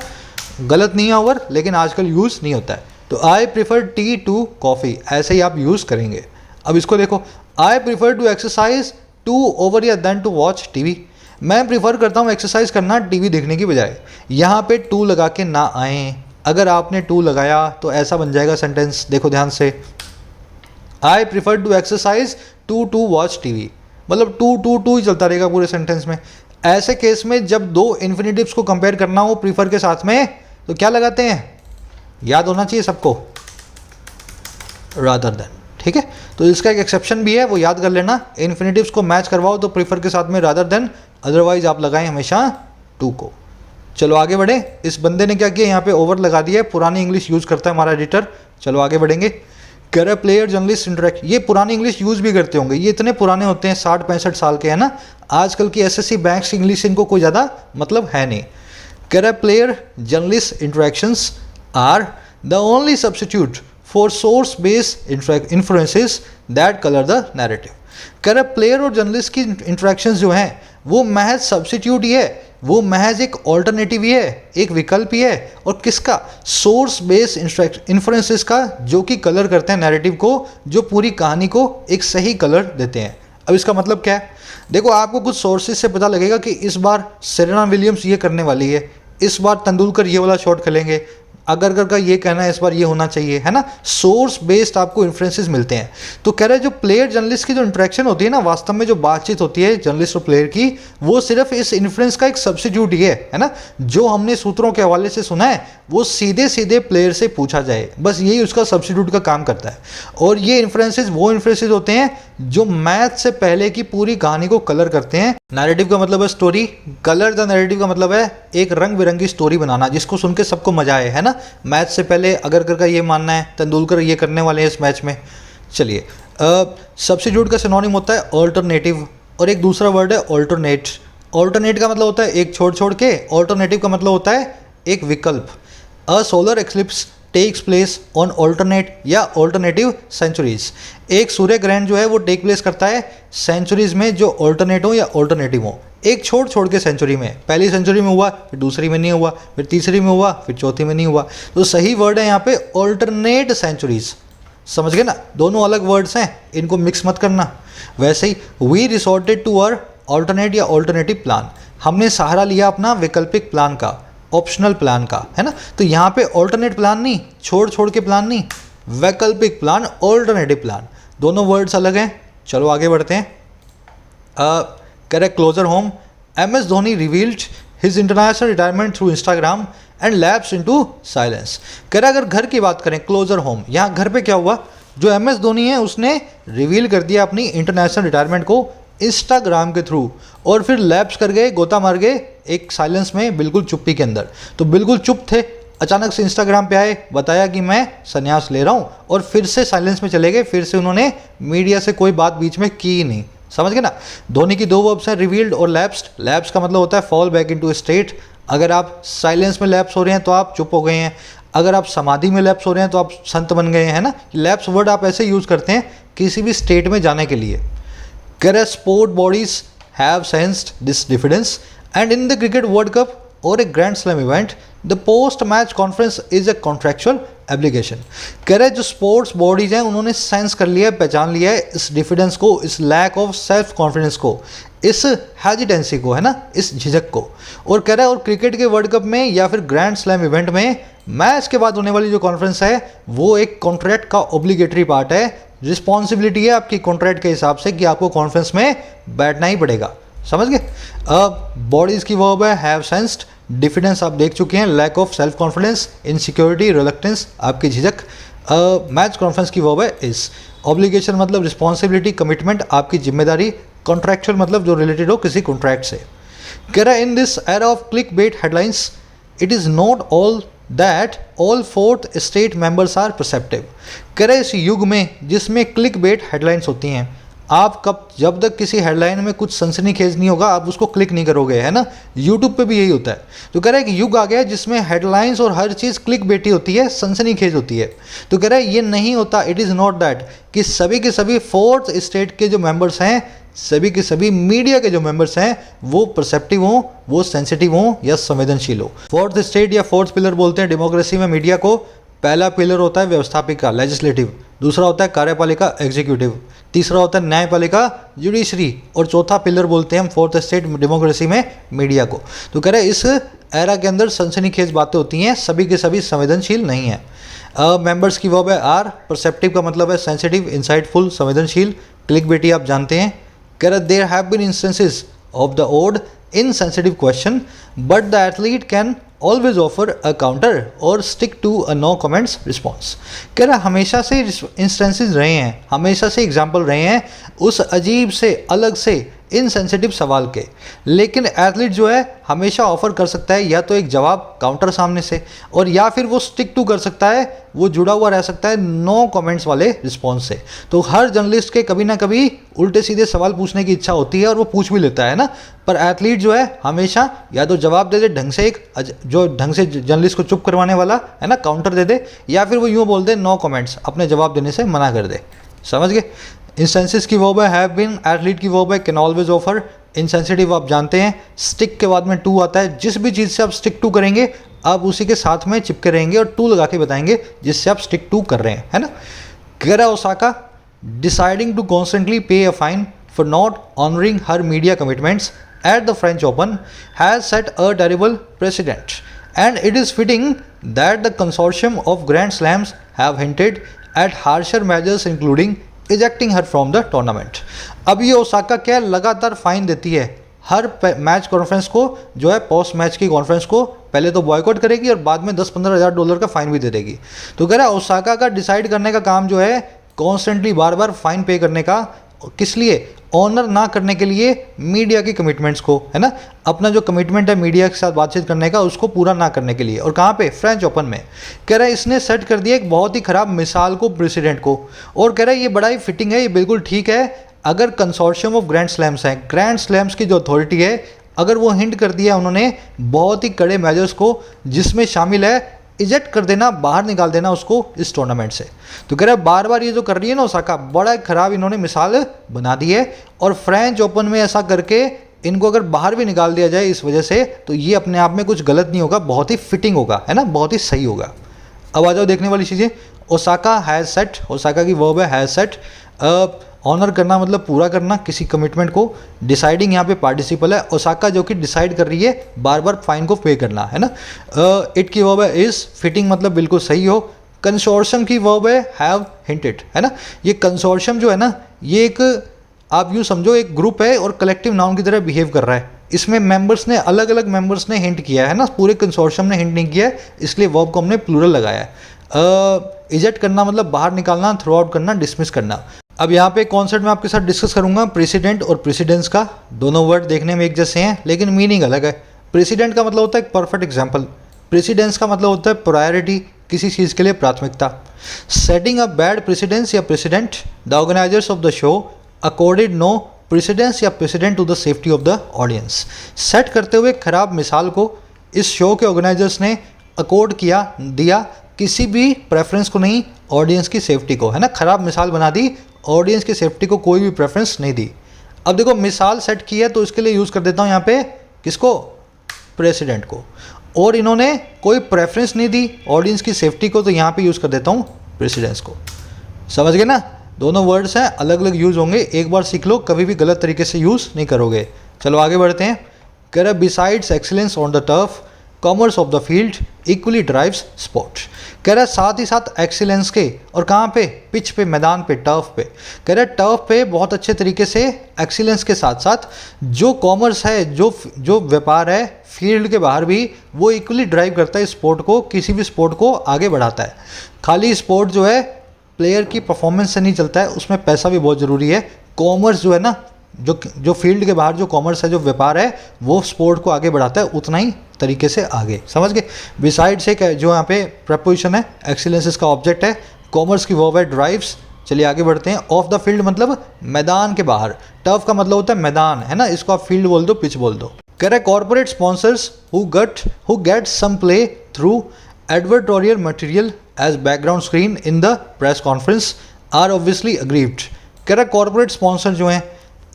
गलत नहीं है ओवर, लेकिन आजकल यूज़ नहीं होता है। तो I prefer tea to coffee, ऐसे ही आप यूज़ करेंगे। अब इसको देखो, I prefer to exercise to over या देन टू वॉच टीवी। मैं प्रीफर करता हूँ एक्सरसाइज करना टीवी देखने की बजाय। यहाँ पे टू लगा के ना आए। अगर आपने टू लगाया तो ऐसा बन जाएगा सेंटेंस, देखो ध्यान से। I prefer to exercise to to watch TV, मतलब टू टू टू ही चलता रहेगा पूरे सेंटेंस में। ऐसे केस में जब दो इन्फिनिटिव्स को कंपेयर करना हो प्रीफर के साथ में, तो क्या लगाते हैं? याद होना चाहिए सबको, रादर देन। ठीक है, तो इसका एक एक्सेप्शन भी है, वो याद कर लेना। इन्फिनिटिव्स को मैच करवाओ तो प्रीफर के साथ में रादर देन, अदरवाइज आप लगाएं हमेशा टू को। चलो आगे बढ़े। इस बंदे ने क्या किया, यहाँ पे ओवर लगा दिया है, पुरानी इंग्लिश यूज़ करता है हमारा एडिटर। चलो आगे बढ़ेंगे। कर प्लेयर जर्नलिस्ट इंटरेक्ट, ये पुरानी इंग्लिश यूज़ भी करते होंगे, ये इतने पुराने होते हैं, 60-65 साल के, है ना। आजकल की एसएससी बैंक्स इंग्लिश इनको कोई ज़्यादा मतलब है नहीं। कर player journalist interactions are the only substitute for source based influences that colour the narrative. कर प्लेयर और जर्नलिस्ट की इंटरेक्शंस जो हैं वो महज सब्सिट्यूट ही है, वो महज एक ऑल्टरनेटिव ही है, एक विकल्प ही है। और किसका? सोर्स बेस्ड इन्फ्लुएंसेस का, जो कि कलर करते हैं नैरेटिव को, जो पूरी कहानी को एक सही कलर देते हैं। अब इसका मतलब क्या है? देखो आपको कुछ सोर्सेज से पता लगेगा कि इस बार सेरेना विलियम्स ये करने वाली है, इस बार तेंदुलकर ये वाला शॉट खेलेंगे, अगर का ये कहना है इस बार ये होना चाहिए, है ना। सोर्स बेस्ड आपको इन्फ्लुएंसेस मिलते हैं। तो कह रहे हैं जो प्लेयर जर्नलिस्ट की जो इंटरेक्शन होती है ना, वास्तव में जो बातचीत होती है जर्नलिस्ट और प्लेयर की, वो सिर्फ इस इन्फ्लुएंस का एक सब्स्टिट्यूट ही है ना। जो हमने सूत्रों के हवाले से सुना है वो सीधे सीधे प्लेयर से पूछा जाए, बस यही उसका सब्स्टिट्यूट का काम करता है। और ये इन्फ्लुएंसेस वो इन्फ्लुएंसेस होते हैं जो मैथ से पहले की पूरी कहानी को कलर करते हैं। नैरेटिव का मतलब है स्टोरी, कलर द नैरेटिव का मतलब है एक रंग बिरंगी स्टोरी बनाना जिसको सुन के सबको मजा आए, है ना। मैच से पहले अगर का ये मानना है तेंदुलकर ये करने वाले हैं इस मैच में। चलिए, सब्स्टिट्यूट का सिनोनिम होता है ऑल्टरनेटिव, और एक दूसरा वर्ड है ऑल्टरनेट। ऑल्टरनेट का मतलब होता है एक छोड़ के, ऑल्टरनेटिव का मतलब होता है एक विकल्प। A solar eclipse takes place on alternate या ऑल्टरनेटिव सेंचुरीज। एक सूर्य ग्रहण जो है वो टेक प्लेस करता है सेंचुरीज में जो ऑल्टरनेट हो या ऑल्टरनेटिव हो, एक छोड़ के सेंचुरी में। पहली सेंचुरी में हुआ, फिर दूसरी में नहीं हुआ, फिर तीसरी में हुआ, फिर चौथी में नहीं हुआ। तो सही वर्ड है यहाँ पे ऑल्टरनेट सेंचुरीज। समझ गए ना, दोनों अलग वर्ड्स हैं, इनको मिक्स मत करना। वैसे ही we resorted to our alternate या ऑल्टरनेटिव प्लान, हमने सहारा लिया अपना वैकल्पिक प्लान का, ऑप्शनल प्लान का, है ना। तो यहाँ पे ऑल्टरनेट प्लान नहीं, छोड़ के प्लान नहीं, वैकल्पिक प्लान, ऑल्टरनेटिव प्लान, दोनों वर्ड्स अलग हैं। चलो आगे बढ़ते हैं। Correct closer home, MS Dhoni revealed his international retirement through Instagram and lapse into silence. कह रहा अगर घर की बात करें, क्लोजर होम, यहाँ घर पे क्या हुआ, जो एम एस धोनी है उसने रिवील कर दिया अपनी इंटरनेशनल रिटायरमेंट को इंस्टाग्राम के थ्रू, और फिर लैप्स कर गए, गोता मार गए एक साइलेंस में, बिल्कुल चुप्पी के अंदर। तो बिल्कुल चुप थे, अचानक से इंस्टाग्राम पे आए, बताया कि मैं संन्यास ले रहा हूँ, और फिर से साइलेंस में चले गए, फिर से उन्होंने मीडिया से कोई बात बीच में की ही नहीं। समझ गए ना। धोनी की दो वर्ब्स हैं, रिवील्ड और लैप्स्ड। लैप्स का मतलब होता है फॉल बैक इनटू स्टेट। अगर आप साइलेंस में लैप्स हो रहे हैं तो आप चुप हो गए हैं, अगर आप समाधि में लैप्स हो रहे हैं तो आप संत बन गए हैं ना। लैप्स वर्ड आप ऐसे यूज़ करते हैं किसी भी स्टेट में जाने के लिए। कह रहे sport bodies have sensed this difference and in the cricket World Cup और a Grand Slam event the post match conference is a contractual application. कह रहे जो स्पोर्ट्स बॉडीज हैं उन्होंने सेंस कर लिया है, पहचान लिया है इस डिफिडेंस को, इस लैक ऑफ सेल्फ कॉन्फिडेंस को, इस हेजिटेंसी को, है ना, इस झिझक को। और कह रहा है और क्रिकेट के वर्ल्ड कप में या फिर ग्रैंड स्लैम इवेंट में मैच के बाद होने वाली जो कॉन्फ्रेंस है वो एक कॉन्ट्रैक्ट का ऑब्लिगेटरी पार्ट है, रिस्पॉन्सिबिलिटी है आपकी कॉन्ट्रैक्ट के हिसाब से कि आपको कॉन्फ्रेंस में बैठना ही पड़ेगा। समझ गए। अब बॉडीज की वर्ब है हैव सेंस्ड, डिफिडेंस आप देख चुके हैं, lack of self confidence, insecurity, reluctance, आपकी झिझक। मैच कॉन्फ्रेंस की वर्ब है इस। ऑब्लिगेशन मतलब रिस्पॉन्सिबिलिटी, कमिटमेंट, आपकी जिम्मेदारी। कॉन्ट्रैक्चुअल मतलब जो रिलेटेड हो किसी कॉन्ट्रैक्ट से। कह रहा है in this era of click bait headlines it is not all that all fourth state members are perceptive. कह रहे इस युग में जिसमें क्लिक बेट हेडलाइंस होती हैं, आप जब तक किसी हेडलाइन में कुछ सनसनीखेज नहीं होगा आप उसको क्लिक नहीं करोगे, है ना। यूट्यूब पे भी यही होता है। तो कह रहा है कि युग आ गया जिसमें हेडलाइंस और हर चीज़ क्लिक बेटी होती है, सनसनीखेज होती है। तो कह रहा है ये नहीं होता, इट इज़ नॉट दैट कि सभी के सभी फोर्थ स्टेट के जो मेंबर्स हैं, सभी के सभी मीडिया के जो मेंबर्स हैं वो परसेप्टिव हों, वो सेंसिटिव हों या संवेदनशील हो। फोर्थ स्टेट या फोर्थ पिलर बोलते हैं डेमोक्रेसी में मीडिया को। पहला पिलर होता है व्यवस्थापिका लेजिस्लेटिव, दूसरा होता है कार्यपालिका एग्जीक्यूटिव, तीसरा होता है न्यायपालिका जुडिशरी, और चौथा पिलर बोलते हैं हम फोर्थ स्टेट डेमोक्रेसी में मीडिया को। तो कह रहे हैं इस एरा के अंदर सनसनीखेज बातें होती हैं, सभी के सभी संवेदनशील नहीं है। मेंबर्स की वर्ब है आर। परसेप्टिव का मतलब है सेंसिटिव, इंसाइटफुल, संवेदनशील। क्लिक बेटी आप जानते हैं। कह रहे there have been instances of the odd insensitive question but the athlete can always offer a counter or stick to a no comments response। कह रहा हमेशा से इंस्टेंसेस रहे हैं, हमेशा से एग्जाम्पल रहे हैं उस अजीब से अलग से इनसेंसिटिव सवाल के, लेकिन एथलीट जो है हमेशा ऑफर कर सकता है या तो एक जवाब काउंटर सामने से, और या फिर वो स्टिक टू कर सकता है, वो जुड़ा हुआ रह सकता है नो कमेंट्स वाले रिस्पॉन्स से। तो हर जर्नलिस्ट के कभी ना कभी उल्टे सीधे सवाल पूछने की इच्छा होती है और वो पूछ भी लेता है ना, पर एथलीट जो है हमेशा या तो जवाब दे दे ढंग से, एक जो ढंग से जर्नलिस्ट को चुप करवाने वाला है ना, काउंटर दे दे, या फिर वो यूँ बोल दे नो कमेंट्स, अपने जवाब देने से मना कर दे। समझ गए। इंस्टेंसेस की वर्ब है हैव बीन, एथलीट की वर्ब है कैन ऑलवेज ऑफर। इंसेंसिटिव आप जानते हैं, स्टिक के बाद में टू आता है, जिस भी चीज़ से आप स्टिक टू करेंगे आप उसी के साथ में चिपके रहेंगे और टू लगा के बताएंगे जिससे आप स्टिक टू कर रहे हैं, है ना। कह रहा ओसाका डिसाइडिंग टू कॉन्स्टेंटली पे a fine for not honouring her media commitments at the French Open has set a terrible precedent and it is fitting that the consortium of Grand Slams have hinted at harsher measures including ejecting her from the tournament। अब ये ओसाका क्या लगातार फाइन देती है हर मैच कॉन्फ्रेंस को, जो है पोस्ट मैच की कॉन्फ्रेंस को पहले तो बॉयकॉट करेगी और बाद में 10-15 हज़ार डॉलर का फाइन भी दे देगी। तो कह रहा है ओसाका का डिसाइड करने का काम जो है कॉन्स्टेंटली बार बार फाइन पे करने का, किस लिए, ऑनर ना करने के लिए मीडिया की कमिटमेंट्स को, है ना, अपना जो कमिटमेंट है मीडिया के साथ बातचीत करने का उसको पूरा ना करने के लिए। और कहाँ पे, फ्रेंच ओपन में। कह रहा है इसने सेट कर दिया एक बहुत ही ख़राब मिसाल को, प्रेसिडेंट को, और कह रहा है ये बड़ा ही फिटिंग है, ये बिल्कुल ठीक है अगर कंसोर्शियम ऑफ ग्रैंड स्लैम्स हैं, ग्रैंड स्लैम्स की जो अथॉरिटी है, अगर वो हिंट कर दिया उन्होंने बहुत ही कड़े मेजर्स को, जिसमें शामिल है इजेक्ट कर देना, बाहर निकाल देना उसको इस टूर्नामेंट से। तो कह रहा है बार बार ये जो कर रही है ना ओसाका, बड़ा ख़राब इन्होंने मिसाल बना दी है, और फ्रेंच ओपन में ऐसा करके इनको अगर बाहर भी निकाल दिया जाए इस वजह से, तो ये अपने आप में कुछ गलत नहीं होगा, बहुत ही फिटिंग होगा, है ना, बहुत ही सही होगा। अब आ जाओ देखने वाली चीज़ें। ओसाका हैज़ सेट, ओसाका की वर्ब है हैज़ सेट। ऑनर करना मतलब पूरा करना किसी कमिटमेंट को। डिसाइडिंग यहाँ पे पार्टिसिपल है, ओसाका जो कि डिसाइड कर रही है बार बार फाइन को पे करना, है ना। इट की वर्ब है इज, फिटिंग मतलब बिल्कुल सही हो। कंसोर्शियम की वर्ब है हैव हिंटेड, है ना। ये कंसोर्शियम जो है ना, ये एक आप यूँ समझो एक ग्रुप है और कलेक्टिव नाउन की तरह बिहेव कर रहा है, इसमें मेंबर्स ने अलग अलग मेंबर्स ने हिंट किया है ना, पूरे कंसोर्शियम ने हिंट नहीं किया है, इसलिए वर्ब को हमने प्लूरल लगाया है। इजेक्ट करना मतलब बाहर निकालना, थ्रो आउट करना, डिसमिस करना। अब यहाँ पे कॉन्सेप्ट मैं आपके साथ डिस्कस करूंगा प्रेसिडेंट और प्रेसिडेंस का। दोनों वर्ड देखने में एक जैसे हैं लेकिन मीनिंग अलग है। प्रेसिडेंट का मतलब होता है एक परफेक्ट एग्जाम्पल, प्रेसिडेंस का मतलब होता है प्रायोरिटी, किसी चीज़ के लिए प्राथमिकता। सेटिंग अ बैड प्रेसिडेंस या precedent, the organisers of the show accorded no precedence या precedent to the safety of the audience. Set करते हुए खराब मिसाल को इस शो के ऑर्गेनाइजर्स ने अकॉर्ड किया, दिया, किसी भी प्रेफरेंस को नहीं, ऑडियंस की सेफ्टी को, है ना, खराब मिसाल बना दी, ऑडियंस की सेफ्टी को कोई भी प्रेफरेंस नहीं दी। अब देखो मिसाल सेट की है तो इसके लिए यूज़ कर देता हूँ यहाँ पे किसको, प्रेसिडेंट को, और इन्होंने कोई प्रेफरेंस नहीं दी ऑडियंस की सेफ्टी को, तो यहाँ पे यूज़ कर देता हूँ प्रेसिडेंस को। समझ गए ना, दोनों वर्ड्स हैं, अलग अलग यूज़ होंगे, एक बार सीख लो, कभी भी गलत तरीके से यूज़ नहीं करोगे। चलो आगे बढ़ते हैं। कह रहा besides excellence on the turf commerce of the field equally drives sport. कह रहा है साथ ही साथ एक्सीलेंस के, और कहाँ पे, पिच पे, मैदान पे, टर्फ पे। कह रहा है टर्फ पे बहुत अच्छे तरीके से एक्सीलेंस के साथ साथ जो कॉमर्स है, जो व्यापार है, फील्ड के बाहर भी वो इक्वली ड्राइव करता है स्पोर्ट को, किसी भी स्पोर्ट को आगे बढ़ाता है। खाली स्पोर्ट जो है प्लेयर की परफॉर्मेंस से नहीं चलता है, उसमें पैसा भी बहुत ज़रूरी है। कॉमर्स जो है ना, जो फील्ड के बाहर जो कॉमर्स है, जो व्यापार है, वो स्पोर्ट को आगे बढ़ाता है उतना ही तरीके से आगे। समझ गए। बिसाइड्स एक जो यहाँ पे प्रपोजिशन है, एक्सीलेंस इसका ऑब्जेक्ट है, कॉमर्स की वर्ब है ड्राइव्स। चलिए आगे बढ़ते हैं। ऑफ द फील्ड मतलब मैदान के बाहर, टर्फ का मतलब होता है मैदान, है ना, इसको आप फील्ड बोल दो, पिच बोल दो। कह रहा है corporate sponsors who get some play through advertorial material as background screen in the press conference are obviously aggrieved. कह रहा है कॉर्पोरेट स्पॉन्सर जो हैं,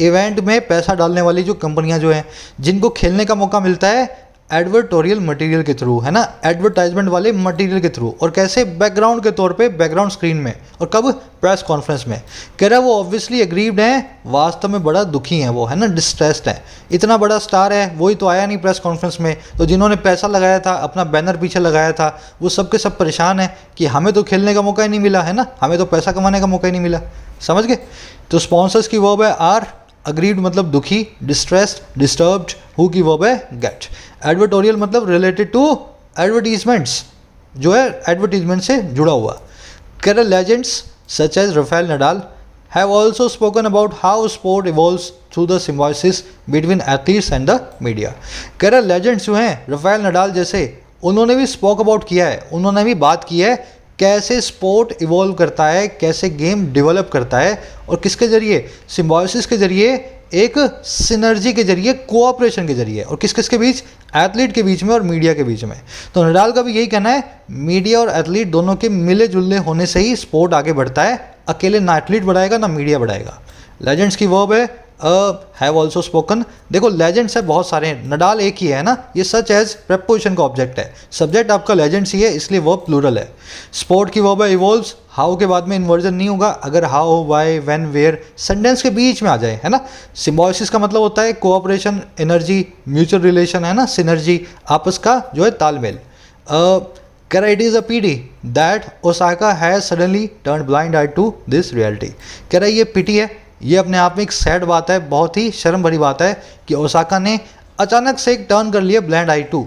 इवेंट में पैसा डालने वाली जो कंपनियां जो हैं, जिनको खेलने का मौका मिलता है एडवर्टोरियल मटेरियल के थ्रू, है ना, एडवर्टाइजमेंट वाले मटेरियल के थ्रू, और कैसे, बैकग्राउंड के तौर पे, बैकग्राउंड स्क्रीन में, और कब, प्रेस कॉन्फ्रेंस में। कह रहा है वो ऑब्वियसली एग्रीव्ड हैं, वास्तव में बड़ा दुखी हैं वो, है ना, डिस्ट्रेस्ड है। इतना बड़ा स्टार है, वही तो आया नहीं प्रेस कॉन्फ्रेंस में, तो जिन्होंने पैसा लगाया था, अपना बैनर पीछे लगाया था, वो सब के सब परेशान है कि हमें तो खेलने का मौका ही नहीं मिला, है ना, हमें तो पैसा कमाने का मौका ही नहीं मिला। समझ गए। तो स्पॉन्सर्स की वर्ब है आर, अग्रीड मतलब दुखी, डिस्ट्रेस्ड, डिस्टर्ब्ड, हु की वर्ब है गेट। एडवर्टोरियल मतलब रिलेटेड टू एडवर्टीजमेंट्स, जो है एडवर्टीजमेंट से जुड़ा हुआ। कह रहे legends such as Rafael Nadal have also spoken about how sport evolves through the symbiosis between athletes and the media. कह रहे लेजेंड्स जो हैं राफेल नडाल जैसे, उन्होंने भी स्पोक अबाउट किया है, उन्होंने भी बात की है कैसे स्पोर्ट इवॉल्व करता है, कैसे गेम डेवलप करता है, और किसके जरिए, सिम्बायोसिस के जरिए, एक सिनर्जी के जरिए, कोऑपरेशन के जरिए, और किस किस के बीच, एथलीट के बीच में और मीडिया के बीच में। तो नडाल का भी यही कहना है, मीडिया और एथलीट दोनों के मिले जुले होने से ही स्पोर्ट आगे बढ़ता है, अकेले ना एथलीट बढ़ाएगा ना मीडिया बढ़ाएगा। लेजेंड्स की वर्ब है हैव ऑल्सो स्पोकन। देखो लेजेंड्स है बहुत सारे हैं, नडाल एक ही है ना, ये सच एज प्रेपोजिशन का ऑब्जेक्ट है, सब्जेक्ट आपका लेजेंड्स ही है, इसलिए वर्ब प्लूरल है। स्पोर्ट की वर्ब है इवॉल्व्स, हाउ के बाद में इन्वर्जन नहीं होगा, अगर how, why, when, where sentence के बीच में आ जाए, है ना। सिम्बायोसिस का मतलब होता है कोऑपरेशन, एनर्जी, म्यूचुअल रिलेशन, है ना, सिनर्जी, आपस का जो है तालमेल। कह रहा it is a pity that Osaka has suddenly turn blind eye to this reality. कह रहा ये पीटी है, ये अपने आप में एक सैड बात है, बहुत ही शर्म भरी बात है कि ओसाका ने अचानक से एक टर्न कर लिया ब्लाइंड आई टू।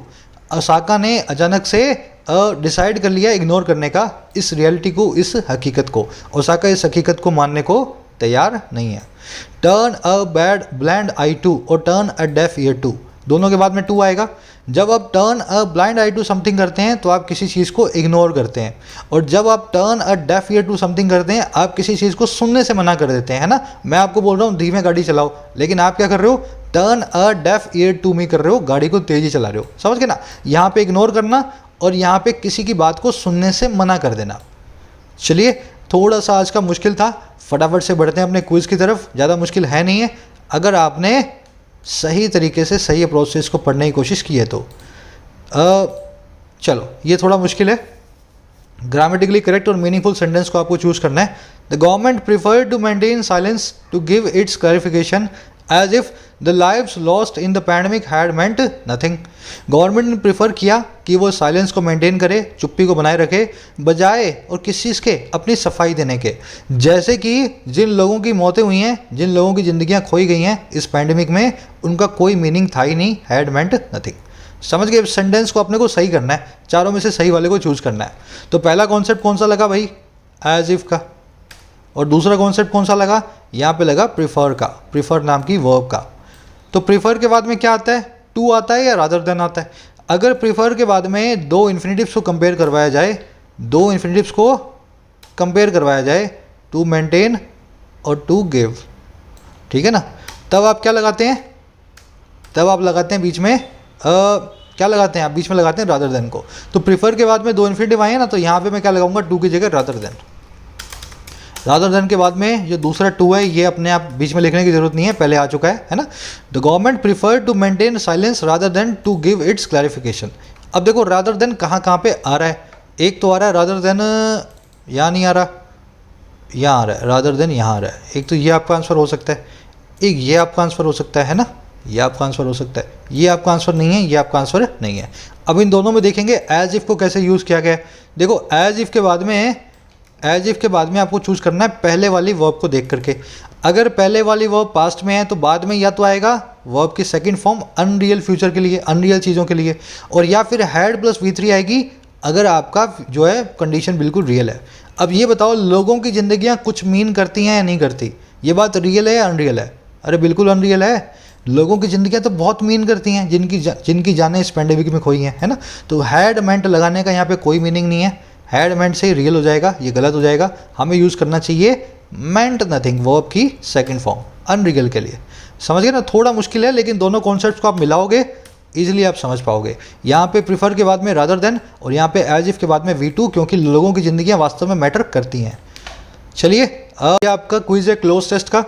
ओसाका ने अचानक से डिसाइड कर लिया इग्नोर करने का इस रियलिटी को, इस हकीकत को। ओसाका इस हकीकत को मानने को तैयार नहीं है। Turn a bad blind eye to और turn a deaf ear to, दोनों के बाद में टू आएगा। जब आप turn a blind eye to something करते हैं तो आप किसी चीज़ को इग्नोर करते हैं, और जब आप turn a deaf ear to something करते हैं आप किसी चीज़ को सुनने से मना कर देते हैं, है ना। मैं आपको बोल रहा हूँ धीमे गाड़ी चलाओ, लेकिन आप क्या कर रहे हो, turn a deaf ear to me कर रहे हो, गाड़ी को तेज़ी चला रहे हो। समझ गए ना, यहाँ पे इग्नोर करना और यहाँ पे किसी की बात को सुनने से मना कर देना। चलिए थोड़ा सा आज का मुश्किल था, फटाफट से बढ़ते हैं अपने क्विज़ की तरफ। ज़्यादा मुश्किल है नहीं है, अगर आपने सही तरीके से सही अप्रोच से इसको पढ़ने की कोशिश की है तो। चलो ये थोड़ा मुश्किल है। ग्रामेटिकली करेक्ट और मीनिंगफुल सेंटेंस को आपको चूज करना है। The government preferred to maintain silence to give its clarification as if the lives lost in the pandemic had meant nothing. Government ने प्रीफर किया कि वो साइलेंस को मेंटेन करे, चुप्पी को बनाए रखे, बजाय और किस चीज़ के, अपनी सफाई देने के। जैसे कि जिन लोगों की मौतें हुई हैं, जिन लोगों की ज़िंदगियां खोई गई हैं इस पैंडमिक में, उनका कोई मीनिंग था ही नहीं, हैड मेंट नथिंग। समझ गए? सेंटेंस को अपने को सही करना है, चारों में से सही वाले को चूज करना है। तो पहला कॉन्सेप्ट कौन सा लगा भाई? एज इफ का। और दूसरा कॉन्सेप्ट कौन सा लगा? यहाँ पे लगा प्रीफर का, प्रीफर नाम की वर्ब का। तो प्रीफर के बाद में क्या आता है? टू आता है या रादर देन आता है? अगर प्रीफर के बाद में दो इन्फिनेटिव्स को कंपेयर करवाया जाए, दो इन्फिनेटिव्स को कंपेयर करवाया जाए, टू मेंटेन और टू गिव, ठीक है ना, तब आप क्या लगाते हैं? तब आप लगाते हैं बीच में क्या लगाते हैं आप? बीच में लगाते हैं रादर देन को। तो प्रीफर के बाद में दो इन्फिनेटिव आए हैं ना, तो यहाँ पे मैं क्या लगाऊंगा? टू की जगह रादर देन। रादर देन के बाद में जो दूसरा टू है, ये अपने आप बीच में लिखने की जरूरत नहीं है, पहले आ चुका है ना। The government prefer to maintain silence rather than to give its clarification. अब देखो रादर देन कहाँ कहाँ पे आ रहा है? एक तो आ रहा है रादर देन, यहाँ नहीं आ रहा, यहाँ आ रहा है रादर देन, यहाँ आ रहा है। एक तो ये आपका आंसर हो सकता है, एक ये आपका आंसर हो सकता है ना, ये आपका आंसर हो सकता है। ये आपका आंसर नहीं है, ये आपका आंसर नहीं है। अब इन दोनों में देखेंगे एज इफ को कैसे यूज़ किया गया है। देखो एज इफ के बाद में आपको चूज करना है पहले वाली वर्ब को देख करके। अगर पहले वाली वर्ब पास्ट में है तो बाद में या तो आएगा वर्ब की सेकंड फॉर्म अनरियल फ्यूचर के लिए, अनरियल चीज़ों के लिए, और या फिर हैड प्लस V3 आएगी अगर आपका जो है कंडीशन बिल्कुल रियल है। अब ये बताओ, लोगों की ज़िंदगियाँ कुछ मीन करती हैं या नहीं करती? ये बात रियल है या अनरियल है? अरे बिल्कुल अनरियल है। लोगों की ज़िंदगियाँ तो बहुत मीन करती हैं, जिनकी जानें इस पैंडेमिक में खोई हैं, है ना। तो हैड मेंट लगाने का यहाँ पे कोई मीनिंग नहीं है, हैड मेंट से ही रियल हो जाएगा, ये गलत हो जाएगा। हमें यूज़ करना चाहिए मेंट नथिंग वर्ब की सेकंड फॉर्म अनरियल के लिए। समझ गए ना? थोड़ा मुश्किल है, लेकिन दोनों कॉन्सेप्ट्स को आप मिलाओगे इजीली आप समझ पाओगे। यहाँ पे प्रीफर के बाद में रादर देन और यहाँ पे एज इफ के बाद में V2, क्योंकि लोगों की ज़िंदगियाँ वास्तव में मैटर करती हैं। चलिए अब ये आपका क्विज है क्लोज टेस्ट का,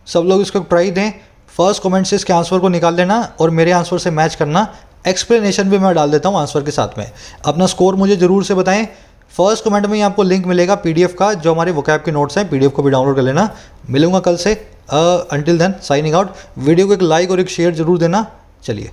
सब लोग इसको ट्राई दें। फर्स्ट कमेंट से इसके आंसर को निकाल लेना और मेरे आंसर से मैच करना। एक्सप्लेनेशन भी मैं डाल देता हूँ आंसर के साथ में। अपना स्कोर मुझे ज़रूर से बताएं। फर्स्ट कमेंट में आपको लिंक मिलेगा PDF का, जो हमारे वोकैब के नोट्स हैं, PDF को भी डाउनलोड कर लेना। मिलूंगा कल से। Until then signing out. Video को एक लाइक और एक शेयर जरूर देना। चलिए।